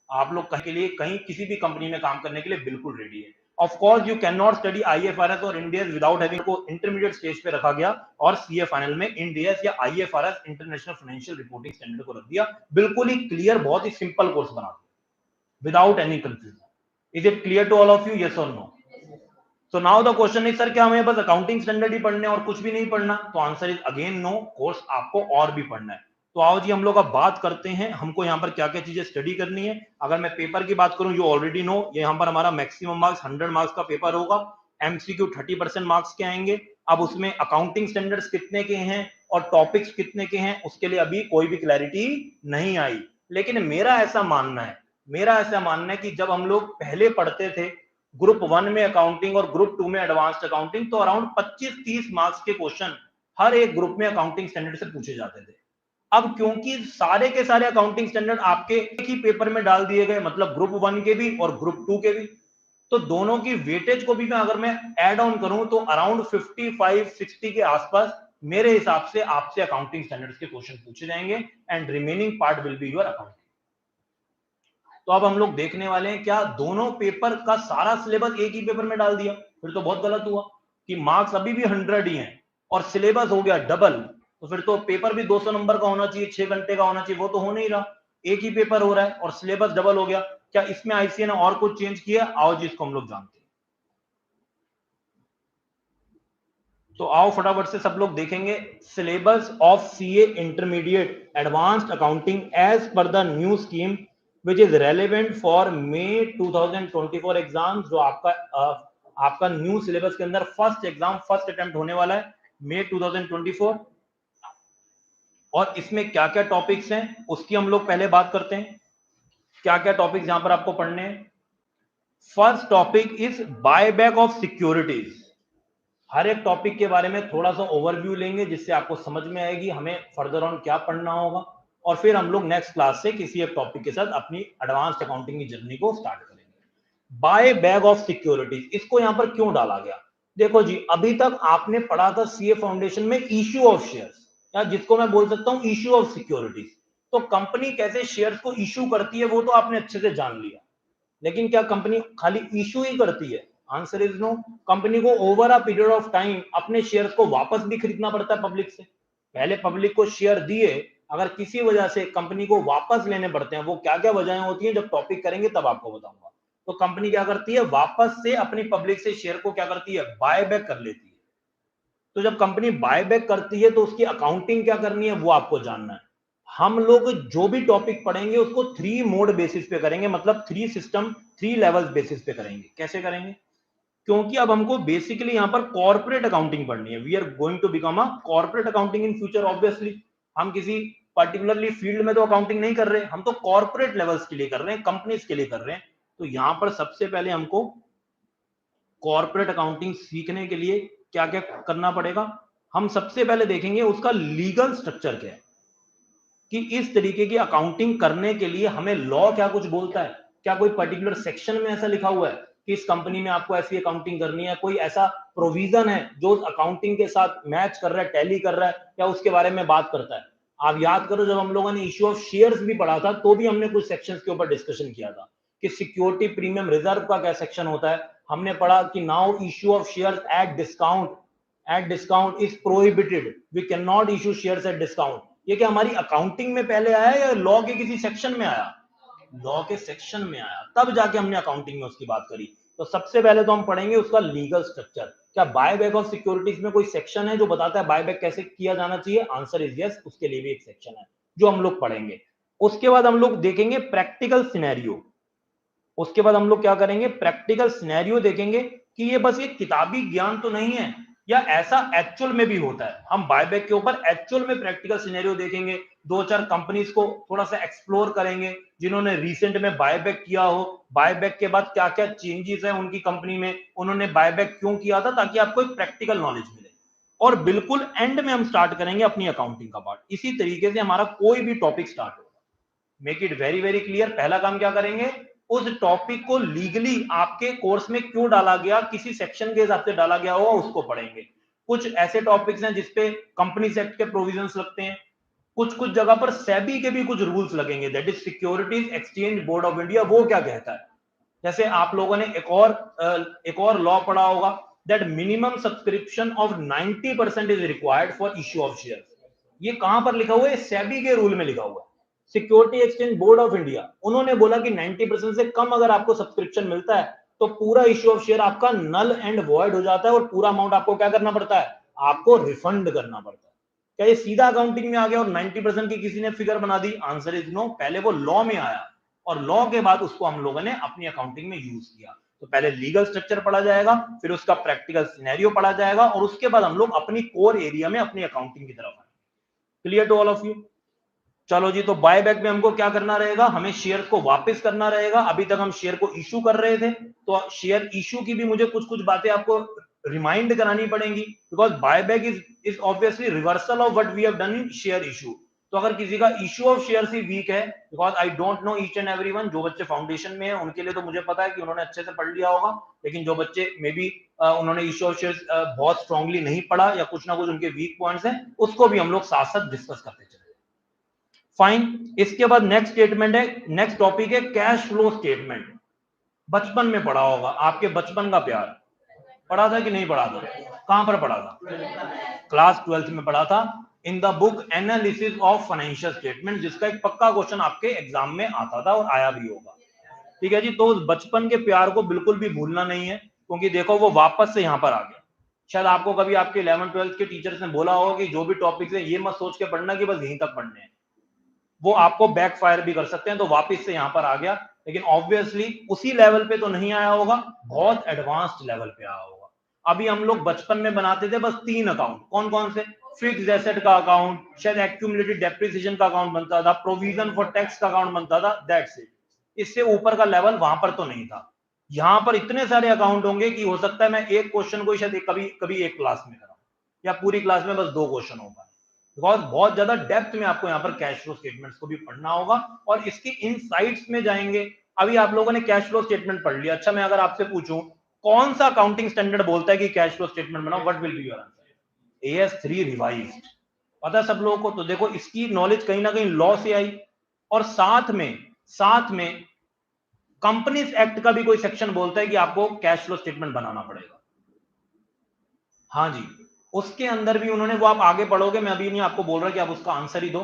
आप लोग कहीं के लिए कहीं किसी भी कंपनी में काम करने के लिए बिल्कुल रेडी है। Of course you can not study IFRS और इंडियस विदाउट हैविंग को इंटरमीडिएट स्टेज पे रखा गया और सीए फाइनल में इंडियस या IFRS international financial reporting standard को रख दिया। बिल्कुल ही क्लियर, बहुत ही सिंपल कोर्स बना दिया without any confusion. Is it clear to all of you? Yes और no? So now the question is, sir क्या हमें बस अकाउंटिंग स्टैंडर्ड ही पढ़ने और कुछ भी नहीं पढ़ना? तो answer is again no, course आपको और भी पढ़ना है। तो आओ जी हम लोग अब बात करते हैं हमको यहाँ पर क्या क्या चीजें स्टडी करनी है। अगर मैं पेपर की बात करूं, यू ऑलरेडी नो, यहाँ पर हमारा मैक्सिमम मार्क्स 100 मार्क्स का पेपर होगा। एमसीक्यू 30% मार्क्स के आएंगे। अब उसमें अकाउंटिंग स्टैंडर्ड्स कितने के हैं और टॉपिक्स कितने के हैं उसके लिए अभी कोई भी क्लैरिटी नहीं आई। लेकिन मेरा ऐसा मानना है कि जब हम लोग पहले पढ़ते थे ग्रुप 1 में अकाउंटिंग और ग्रुप 2 में एडवांस्ड अकाउंटिंग, तो अराउंड 25-30 मार्क्स के क्वेश्चन हर एक ग्रुप में अकाउंटिंग स्टैंडर्ड से पूछे जाते थे। अब क्योंकि सारे के सारे अकाउंटिंग स्टैंडर्ड आपके एक ही पेपर में डाल दिए गए, मतलब ग्रुप 1 के भी और ग्रुप 2 के भी, तो दोनों की वेटेज को भी अगर मैं ऐड ऑन करूं तो अराउंड 55-60 के आसपास मेरे हिसाब से आपसे अकाउंटिंग स्टैंडर्ड्स के क्वेश्चन पूछे जाएंगे and remaining part will be your accounting. तो अब हम लोग देखने वाले हैं क्या दोनों पेपर का सारा सिलेबस एक ही पेपर में डाल दिया? फिर तो बहुत गलत हुआ कि मार्क्स अभी भी 100 ही हैं और सिलेबस हो गया डबल। तो फिर तो पेपर भी 200 नंबर का होना चाहिए, 6 घंटे का होना चाहिए, वो तो हो नहीं रहा, एक ही पेपर हो रहा है और सिलेबस डबल हो गया। क्या इसमें आईसीए ने और कुछ चेंज किया? आओ जी, इसको हम लोग जानते हैं। तो आओ फटाफट से सब लोग देखेंगे syllabus of CA intermediate advanced accounting as per the new scheme which is relevant for May 2024 exam, जो आपका न्यू सिलेबस के अंदर फर्स्ट एग्जाम, फर्स्ट अटेम्प्ट होने वाला है मई 2024। और इसमें क्या क्या टॉपिक्स हैं उसकी हम लोग पहले बात करते हैं। क्या क्या टॉपिक्स यहां पर आपको पढ़ने हैं? First topic is buyback of securities. हर एक टॉपिक के बारे में थोड़ा सा ओवरव्यू लेंगे जिससे आपको समझ में आएगी हमें फर्दर ऑन क्या पढ़ना होगा, और फिर हम लोग नेक्स्ट क्लास से किसी एक टॉपिक के साथ अपनी एडवांस्ड अकाउंटिंग की जर्नी को स्टार्ट करेंगे। बाय बैग ऑफ सिक्योरिटीज, इसको यहां पर क्यों डाला गया? देखो जी, अभी तक आपने पढ़ा था सीए फाउंडेशन में इश्यू ऑफ शेयर्स, या जिसको मैं बोल सकता हूं इश्यू ऑफ सिक्योरिटीज। तो कंपनी कैसे शेयर्स को इश्यू करती है वो तो आपने अच्छे से जान लिया, लेकिन क्या कंपनी खाली इशू ही करती है? Answer is no. कंपनी को over a period of time अपने शेयर्स को वापस भी खरीदना पड़ता है पब्लिक से। पहले पब्लिक को शेयर दिए, अगर किसी वजह से कंपनी को वापस लेने पड़ते हैं, वो क्या क्या वजहें होती हैं जब टॉपिक करेंगे तब आपको बताऊंगा। तो कंपनी क्या करती है? वापस से अपनी पब्लिक से शेयर को क्या करती है? बाय बैक कर लेती है। तो जब कंपनी बाय बैक करती है तो उसकी अकाउंटिंग क्या करनी है वो आपको जानना है। हम लोग जो भी टॉपिक पढ़ेंगे उसको 3 मोड बेसिस पे करेंगे, मतलब 3 सिस्टम 3 लेवल्स बेसिस पे करेंगे। कैसे करेंगे? क्योंकि अब हमको बेसिकली यहां पर कॉर्पोरेट अकाउंटिंग पढ़नी है। We are going to become a corporate accounting in future. Obviously हम किसी पर्टिकुलरली फील्ड में तो अकाउंटिंग नहीं कर रहे, हम तो कॉर्पोरेट लेवल्स के लिए कर रहे हैं, कंपनीज के लिए कर रहे हैं। तो यहां पर सबसे पहले हमको कॉर्पोरेट अकाउंटिंग सीखने के लिए क्या क्या करना पड़ेगा? हम सबसे पहले देखेंगे उसका लीगल स्ट्रक्चर क्या है, कि इस तरीके की अकाउंटिंग करने के लिए हमें लॉ क्या कुछ बोलता है। क्या कोई पर्टिकुलर सेक्शन में ऐसा लिखा हुआ है कि इस कंपनी में आपको ऐसी अकाउंटिंग करनी है? कोई ऐसा प्रोविजन है जो अकाउंटिंग के साथ मैच कर रहा है, टैली कर रहा है, या उसके बारे में बात करता है? आप याद करो, जब हम लोगों ने इश्यू ऑफ शेयर्स भी पढ़ा था तो भी हमने कुछ सेक्शंस के ऊपर डिस्कशन किया था कि सिक्योरिटी प्रीमियम रिजर्व का क्या सेक्शन होता है। हमने पढ़ा कि now issue of shares at discount is prohibited, we can not issue shares at discount. ये क्या हमारी अकाउंटिंग में पहले आया या लॉ के किसी सेक्शन में आया? लॉ के सेक्शन में आया, तब जाके हमने अकाउंटिंग में उसकी बात करी। तो सबसे पहले तो हम पढ़ेंगे उसका लीगल स्ट्रक्चर। क्या बायबैक ऑफ सिक्योरिटीज में कोई सेक्शन है जो बताता है बायबैक कैसे किया जाना चाहिए? आंसर इज यस, उसके लिए भी एक सेक्शन है जो हम लोग पढ़ेंगे। उसके बाद हम लोग देखेंगे प्रैक्टिकल सिनेरियो। उसके बाद हम लोग क्या करेंगे? प्रैक्टिकल सिनेरियो देखेंगे कि ये बस ये किताबी ज्ञान तो नहीं है, या ऐसा एक्चुअल में भी होता है। हम बायबैक के ऊपर एक्चुअल में प्रैक्टिकल सिनेरियो देखेंगे, 2-4 कंपनीज को थोड़ा सा एक्सप्लोर करेंगे जिन्होंने रिसेंट में बायबैक किया हो, बायबैक के बाद क्या क्या चेंजेस है उनकी कंपनी में, उन्होंने बायबैक क्यों किया था, ताकि आपको एक प्रैक्टिकल नॉलेज मिले। और बिल्कुल एंड में हम स्टार्ट करेंगे अपनी अकाउंटिंग का पार्ट। इसी तरीके से हमारा कोई भी टॉपिक स्टार्ट होगा। Make it very very clear. पहला काम क्या करेंगे? उस टॉपिक को लीगली आपके कोर्स में क्यों डाला गया, किसी सेक्शन के हिसाब से डाला गया होगा, उसको पढ़ेंगे। कुछ ऐसे टॉपिक्स हैं जिसपे कंपनीज एक्ट के प्रोविजंस लगते हैं, कुछ कुछ जगह पर सेबी के भी कुछ रूल्स लगेंगे, that is securities exchange board of India. वो क्या कहता है? जैसे आप लोगों ने एक और लॉ पढ़ा होगा, that minimum subscription of 90% is required for issue of share. ये कहां पर लिखा हुआ है? सेबी के रूल में लिखा हुआ है। Security exchange board of India, उन्होंने बोला कि 90% से कम अगर आपको सब्सक्रिप्शन मिलता है तो पूरा इश्यू ऑफ शेयर आपका नल एंड वॉइड हो जाता है, और पूरा अमाउंट आपको क्या करना पड़ता है? आपको रिफंड करना पड़ता है। क्या ये सीधा अकाउंटिंग में आ गया और 90% की किसी ने फिगर बना दी? Answer is no. पहले वो लॉ में आया और लॉ के बाद उसको हम लोगों ने अपनी अकाउंटिंग में यूज किया। तो पहले लीगल स्ट्रक्चर पढ़ा जाएगा, फिर उसका प्रैक्टिकल सिनेरियो पढ़ा जाएगा, और उसके बाद हम लोग अपनी कोर एरिया में अपनी अकाउंटिंग की तरफ आएंगे। Clear to all of you? चलो जी, तो बायबैक में हमको क्या करना रहेगा? हमें शेयर को वापस करना रहेगा। अभी तक हम शेयर को इश्यू कर रहे थे, तो शेयर इश्यू की भी मुझे कुछ कुछ बातें आपको रिमाइंड करानी पड़ेंगी, because buyback is obviously reversal of what we have done in share issue. तो अगर किसी का इश्यू ऑफ शेयर ही वीक है, because I don't know each and everyone, जो बच्चे फाउंडेशन में है उनके लिए तो मुझे पता है कि उन्होंने अच्छे से पढ़ लिया होगा, लेकिन जो बच्चे मे बी उन्होंने इश्यू ऑफ शेयर बहुत स्ट्रांगली नहीं पढ़ा, या कुछ ना कुछ उनके वीक पॉइंट्स हैं, उसको भी हम लोग साथ साथ डिस्कस करते चले। फाइन। इसके बाद नेक्स्ट स्टेटमेंट है, नेक्स्ट टॉपिक है कैश फ्लो स्टेटमेंट। बचपन में पढ़ा होगा, आपके बचपन का प्यार। पढ़ा था कि नहीं पढ़ा था? कहां पर पढ़ा था? क्लास 12th में पढ़ा था। In the book analysis of financial statement, जिसका एक पक्का क्वेश्चन आपके एग्जाम में आता था और आया भी होगा। ठीक है जी, तो उस बचपन के प्यार को बिल्कुल भी भूलना नहीं है, क्योंकि देखो वो वापस से यहाँ पर आ गया। शायद आपको कभी आपके 11th-12th के टीचर्स ने बोला होगा कि जो भी टॉपिक्स है ये मत सोच के पढ़ना कि बस यहीं तक पढ़ने हैं, वो आपको बैकफायर भी कर सकते हैं। तो वापस से यहाँ पर आ गया, लेकिन ऑब्वियसली उसी लेवल पे तो नहीं आया होगा, बहुत एडवांस्ड लेवल पे आया होगा। अभी हम लोग बचपन में बनाते थे बस 3 अकाउंट, कौन कौन से? फिक्स्ड एसेट का अकाउंट, शायद एक्यूमुलेटेड डेप्रिसिएशन का अकाउंट बनता था, प्रोविजन फॉर टैक्स का अकाउंट बनता था, दैट्स इट। इससे ऊपर का लेवल वहां पर तो नहीं था। यहाँ पर इतने सारे अकाउंट होंगे कि हो सकता है मैं एक क्वेश्चन को शायद कभी कभी एक क्लास में कराऊं, या पूरी क्लास में बस 2 क्वेश्चन हो पाए, बिकॉज बहुत ज्यादा डेप्थ में आपको यहाँ पर कैश फ्लो स्टेटमेंट्स को भी पढ़ना होगा और इसकी इनसाइट्स में जाएंगे। अभी आप लोगों ने कैश फ्लो स्टेटमेंट पढ़ लिया, अच्छा मैं अगर आपसे पूछूं कौन सा अकाउंटिंग स्टैंडर्ड बोलता है कि कैश फ्लो स्टेटमेंट बनाओ, what will be your answer? AS3 revised. पता है सब लोगों को? तो देखो इसकी नॉलेज कहीं ना कहीं लॉ से आई, और साथ में कंपनीज एक्ट का भी कोई सेक्शन बोलता है कि आपको कैश फ्लो स्टेटमेंट बनाना पड़ेगा। हाँ जी, उसके अंदर भी उन्होंने, वो आप आगे पढ़ोगे, मैं अभी नहीं आपको बोल रहा कि आप उसका आंसर ही दो।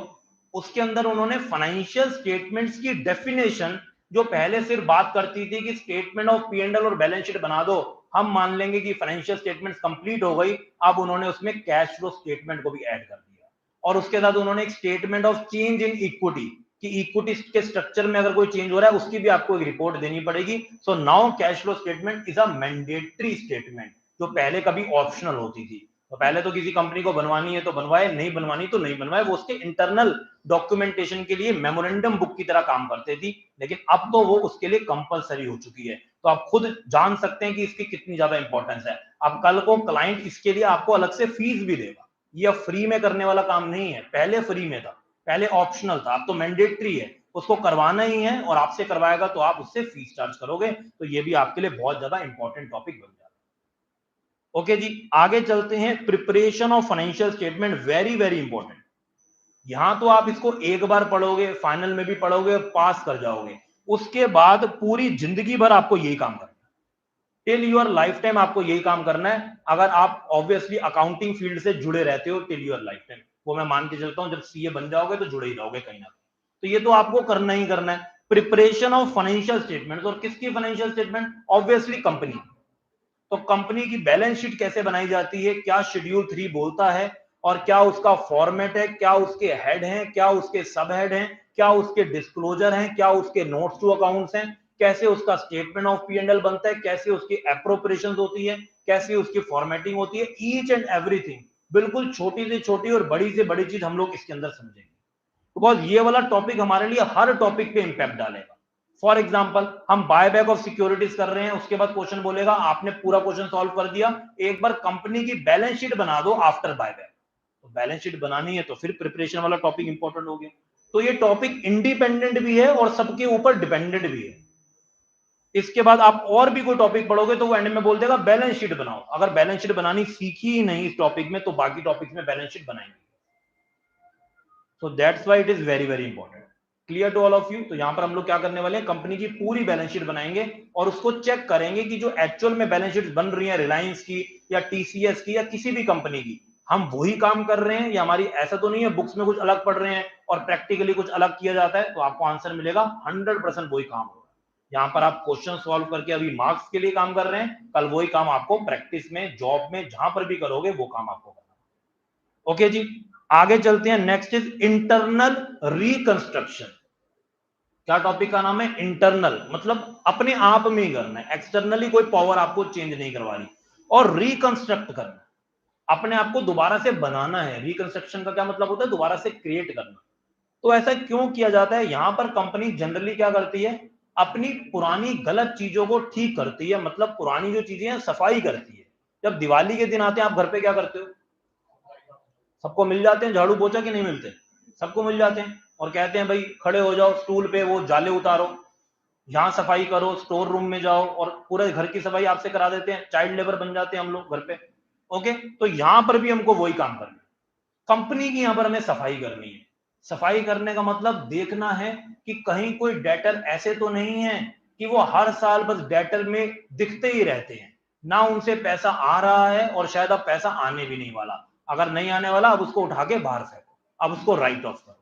उसके अंदर उन्होंने फाइनेंशियल स्टेटमेंट्स की डेफिनेशन, जो पहले सिर्फ बात करती थी कि स्टेटमेंट ऑफ P&L और बैलेंस शीट बना दो, हम मान लेंगे कि फाइनेंशियल स्टेटमेंट्स कंप्लीट हो गई, अब उन्होंने उसमें कैश फ्लो स्टेटमेंट को भी ऐड कर दिया। और उसके साथ उन्होंने एक statement of change in equity, कि इक्विटी के स्ट्रक्चर में अगर कोई चेंज हो रहा है उसकी भी आपको एक रिपोर्ट देनी पड़ेगी। So now cash flow statement is a mandatory statement, जो पहले कभी ऑप्शनल होती थी। तो पहले तो किसी कंपनी को बनवानी है तो बनवाए, नहीं बनवानी तो नहीं बनवाए, वो उसके इंटरनल डॉक्यूमेंटेशन के लिए मेमोरेंडम बुक की तरह काम करते थी, लेकिन अब तो वो उसके लिए कंपलसरी हो चुकी है। तो आप खुद जान सकते हैं कि इसकी कितनी ज्यादा इंपॉर्टेंस है। अब कल को क्लाइंट इसके लिए आपको अलग से फीस भी देगा, ये फ्री में करने वाला काम नहीं है। पहले फ्री में था, पहले ऑप्शनल था, अब तो मैंडेटरी है, उसको करवाना ही है, और आपसे करवाएगा तो आप उससे फीस चार्ज करोगे। तो ये भी आपके लिए बहुत ज्यादा इंपॉर्टेंट टॉपिक बन जाता है। ओके जी, आगे चलते हैं। Preparation of financial statement, very very important. यहां तो आप इसको एक बार पढ़ोगे, फाइनल में भी पढ़ोगे, पास कर जाओगे, उसके बाद पूरी जिंदगी भर आपको यही काम करना है, टिल योर लाइफ टाइम आपको यही काम करना है। अगर आप ऑब्वियसली अकाउंटिंग फील्ड से जुड़े रहते हो टिल योर लाइफ टाइम, वो मैं मान के चलता हूं, जब सीए बन जाओगे तो जुड़े ही रहोगे कहीं ना कहीं। तो ये तो आपको करना ही करना है, प्रिपरेशन ऑफ फाइनेंशियल स्टेटमेंट। और किसकी फाइनेंशियल स्टेटमेंट? Obviously company. तो कंपनी की बैलेंस शीट कैसे बनाई जाती है, क्या शेड्यूल 3 बोलता है, और क्या उसका फॉर्मेट है, क्या उसके हेड हैं, क्या उसके सब हेड हैं, क्या उसके डिस्क्लोजर हैं, क्या उसके नोट्स टू अकाउंट्स हैं, कैसे उसका स्टेटमेंट ऑफ P&L बनता है, कैसे उसकी एप्रोप्रिएशंस होती है, कैसे उसकी फॉर्मेटिंग होती है, ईच एंड एवरीथिंग, बिल्कुल छोटी से छोटी और बड़ी से बड़ी चीज हम लोग इसके अंदर समझेंगे, बिकॉज ये वाला टॉपिक हमारे लिए हर टॉपिक पे इंपैक्ट डालेगा। फॉर एग्जाम्पल, हम बायबैक ऑफ सिक्योरिटीज कर रहे हैं, उसके बाद क्वेश्चन बोलेगा आपने पूरा क्वेश्चन सॉल्व कर दिया, एक बार कंपनी की बैलेंस शीट बना दो आफ्टर बायबैक। तो बैलेंस शीट बनानी है तो फिर प्रिपरेशन वाला टॉपिक इंपॉर्टेंट हो गया। तो ये टॉपिक इंडिपेंडेंट भी है और सबके ऊपर डिपेंडेंट भी है। इसके बाद आप और भी कोई टॉपिक पढ़ोगे तो वो एंड में बोल देगा बैलेंस शीट बनाओ। अगर बैलेंस शीट बनानी सीखी ही नहीं इस टॉपिक में, तो बाकी टॉपिक में बैलेंस शीट बनाएंगे। So that's why it is very very important. Clear to all of you? तो यहां पर हम लोग क्या करने वाले हैं, कंपनी की पूरी बैलेंस शीट बनाएंगे और उसको चेक करेंगे कि जो एक्चुअल में बैलेंस शीट बन रही है रिलायंस की या TCS की या किसी भी कंपनी की, हम वही काम कर रहे हैं या हमारी, ऐसा तो नहीं है बुक्स में कुछ अलग पढ़ रहे हैं और प्रैक्टिकली कुछ अलग किया जाता है। तो आपको आंसर मिलेगा 100% वही काम होगा। यहाँ पर आप क्वेश्चन सॉल्व करके अभी मार्क्स के लिए काम कर रहे हैं, कल वही काम आपको प्रैक्टिस में, जॉब में, जहां पर भी करोगे वो काम आपको करना। ओके जी, आगे चलते हैं। Next is internal reconstruction. क्या टॉपिक का नाम है? इंटरनल, मतलब अपने आप में ही करना है, एक्सटर्नली कोई पावर आपको चेंज नहीं करवा रही। और रिकंस्ट्रक्ट करना, अपने आप को दोबारा से बनाना है। रिकंस्ट्रक्शन का क्या मतलब होता है? दोबारा से क्रिएट करना। तो ऐसा क्यों किया जाता है? यहां पर कंपनी जनरली क्या करती है, अपनी पुरानी गलत चीजों को ठीक करती है, मतलब पुरानी जो चीजें हैं सफाई करती है। जब दिवाली के दिन आते हैं आप घर पे क्या करते हो? सबको मिल जाते हैं झाड़ू पोछा कि नहीं मिलते? सबको मिल जाते हैं और कहते हैं भाई खड़े हो जाओ स्टूल पे, वो जाले उतारो, यहाँ सफाई करो, स्टोर रूम में जाओ, और पूरे घर की सफाई आपसे करा देते हैं। चाइल्ड लेबर बन जाते हैं हम लोग घर पे। ओके, तो यहाँ पर भी हमको वही काम करना है, कंपनी की यहाँ पर हमें सफाई करनी है। सफाई करने का मतलब देखना है कि कहीं कोई डेटर ऐसे तो नहीं है कि वो हर साल बस डेटर में दिखते ही रहते हैं, ना उनसे पैसा आ रहा है और शायद अब पैसा आने भी नहीं वाला। अगर नहीं आने वाला अब उसको उठा के बाहर फेंको, अब उसको राइट ऑफ करो।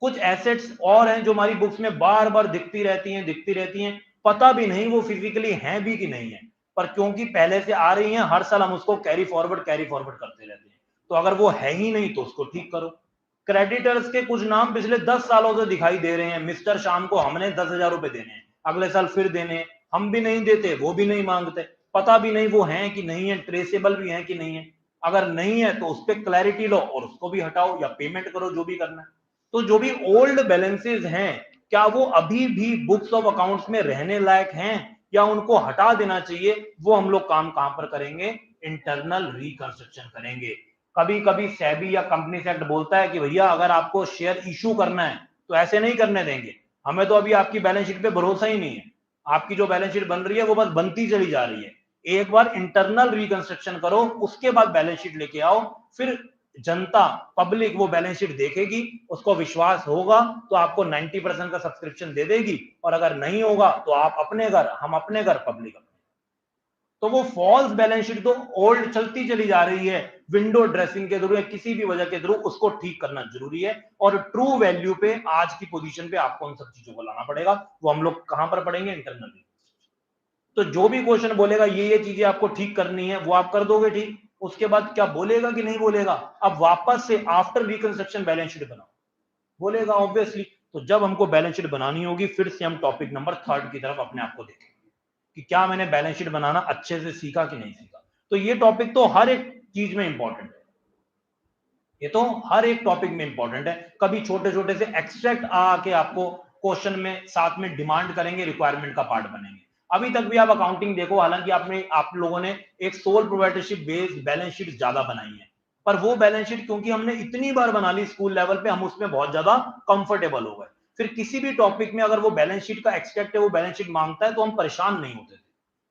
कुछ एसेट्स और हैं जो हमारी बुक्स में बार बार दिखती रहती हैं, पता भी नहीं वो फिजिकली हैं भी कि नहीं है, पर क्योंकि पहले से आ रही हैं हर साल हम उसको कैरी फॉरवर्ड करते रहते हैं। तो अगर वो है ही नहीं तो उसको ठीक करो। क्रेडिटर्स के कुछ नाम पिछले 10 सालों से दिखाई दे रहे हैं, मिस्टर शाम को हमने 10,000 रुपए देने हैं, अगले साल फिर देने हैं, हम भी नहीं देते, वो भी नहीं मांगते, पता भी नहीं वो हैं कि नहीं है, ट्रेसेबल भी हैं कि नहीं है। अगर नहीं है तो उस पर क्लैरिटी लो और उसको भी हटाओ या पेमेंट करो, जो भी करना है। तो जो भी ओल्ड बैलेंसेस हैं, क्या वो अभी भी बुक्स ऑफ अकाउंट्स में रहने लायक हैं या उनको हटा देना चाहिए? वो हम लोग काम कहां पर करेंगे? इंटरनल रिकंस्ट्रक्शन करेंगे। कभी कभी सेबी या कंपनी एक्ट बोलता है कि भैया अगर आपको शेयर इशू करना है तो ऐसे नहीं करने देंगे, हमें तो अभी आपकी बैलेंस शीट पे भरोसा ही नहीं है, आपकी जो बैलेंस शीट बन रही है वो बस बनती चली जा रही है, एक बार इंटरनल रिकंस्ट्रक्शन करो, उसके बाद बैलेंस शीट लेके आओ, फिर जनता पब्लिक वो बैलेंस शीट देखेगी, उसको विश्वास होगा तो आपको 90% का सब्सक्रिप्शन दे देगी, और अगर नहीं होगा तो आप अपने घर, हम अपने घर, पब्लिक अपने। तो वो फॉल्स बैलेंस शीट तो ओल्ड चलती चली जा रही है, विंडो ड्रेसिंग के थ्रू या किसी भी वजह के थ्रू उसको ठीक करना जरूरी है, और ट्रू वैल्यू पे आज की पोजीशन पे आपको उन सब चीजों को लाना पड़ेगा। वो हम लोग कहां पर पढ़ेंगे? इंटरनली। तो जो भी क्वेश्चन बोलेगा ये चीजें आपको ठीक करनी है, वो आप कर दोगे ठीक, उसके बाद क्या बोलेगा कि नहीं बोलेगा, अब वापस से आफ्टर रिकंस्ट्रक्शन बैलेंस शीट बनाओ, बोलेगा ऑब्वियसली। तो जब हमको बैलेंस शीट बनानी होगी फिर से हम टॉपिक नंबर 3 की तरफ अपने आप को देखेंगे कि क्या मैंने बैलेंस शीट बनाना अच्छे से सीखा कि नहीं सीखा। तो ये टॉपिक तो हर एक चीज में इंपॉर्टेंट है, ये तो हर एक टॉपिक में इंपॉर्टेंट है। कभी छोटे छोटे से एक्सट्रैक्ट आके आपको क्वेश्चन में साथ में डिमांड करेंगे, रिक्वायरमेंट का पार्ट बनेंगे। अभी तक भी आप अकाउंटिंग देखो, हालांकि आप लोगों ने एक sole proprietorship based balance sheet ज्यादा बनाई है, पर वो बैलेंस शीट क्योंकि हमने इतनी बार बना ली स्कूल लेवल पे, हम उसमें बहुत ज्यादा कंफर्टेबल हो गए। फिर किसी भी टॉपिक में अगर वो बैलेंस शीट का एक्सट्रैक्ट है, वो बैलेंस शीट मांगता है तो हम परेशान नहीं होते थे।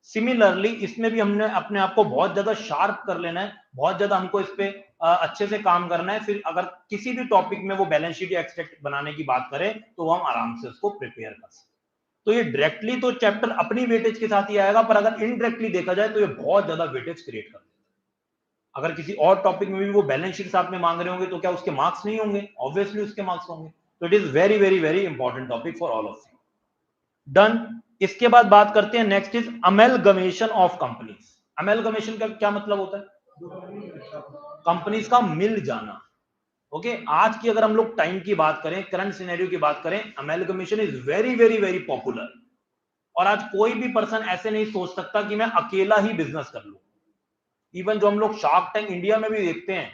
सिमिलरली इसमें भी हमने अपने आप को बहुत ज्यादा शार्प कर लेना है, बहुत ज्यादा हमको इस पे अच्छे से काम करना है। फिर अगर किसी भी टॉपिक में वो बैलेंस शीट या एक्सट्रैक्ट बनाने की बात करें तो हम आराम से उसको प्रिपेयर कर सकते हैं। तो ये डायरेक्टली तो चैप्टर अपनी वेटेज के साथ ही आएगा, पर अगर इनडायरेक्टली देखा जाए तो ये बहुत ज्यादा वेटेज क्रिएट कर देता है। अगर किसी और टॉपिक में भी वो बैलेंस शीट साथ में मांग रहे होंगे तो क्या उसके मार्क्स नहीं होंगे? ऑब्वियसली उसके मार्क्स होंगे। तो it is very very very important topic for all of you. Done. इसके बाद बात करते हैं, next is amalgamation of companies. Amalgamation का क्या मतलब होता है? कंपनीज का मिल जाना। ओके आज की अगर हम लोग टाइम की बात करें, करंट सिनेरियो की बात करें, amalgamation is very very very popular. और आज कोई भी पर्सन ऐसे नहीं सोच सकता कि मैं अकेला ही बिजनेस कर लूं। इवन जो हम लोग शार्क टैंक इंडिया में भी देखते हैं,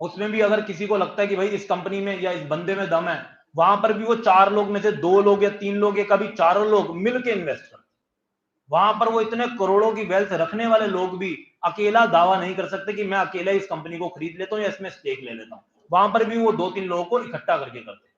उसमें भी अगर किसी को लगता है कि भाई इस कंपनी में या इस बंदे में दम है, वहां पर भी वो 4 लोग में से 2 लोग या 3 लोग या कभी चारों लोग मिलकर इन्वेस्ट करते हैं। वहां पर वो इतने करोड़ों की वेल्थ रखने वाले लोग भी अकेला दावा नहीं कर सकते कि मैं अकेला इस कंपनी को खरीद लेता हूं या इसमें स्टेक ले लेता हूं। वहां पर भी वो 2-3 लोगों को इकट्ठा करके करते हैं।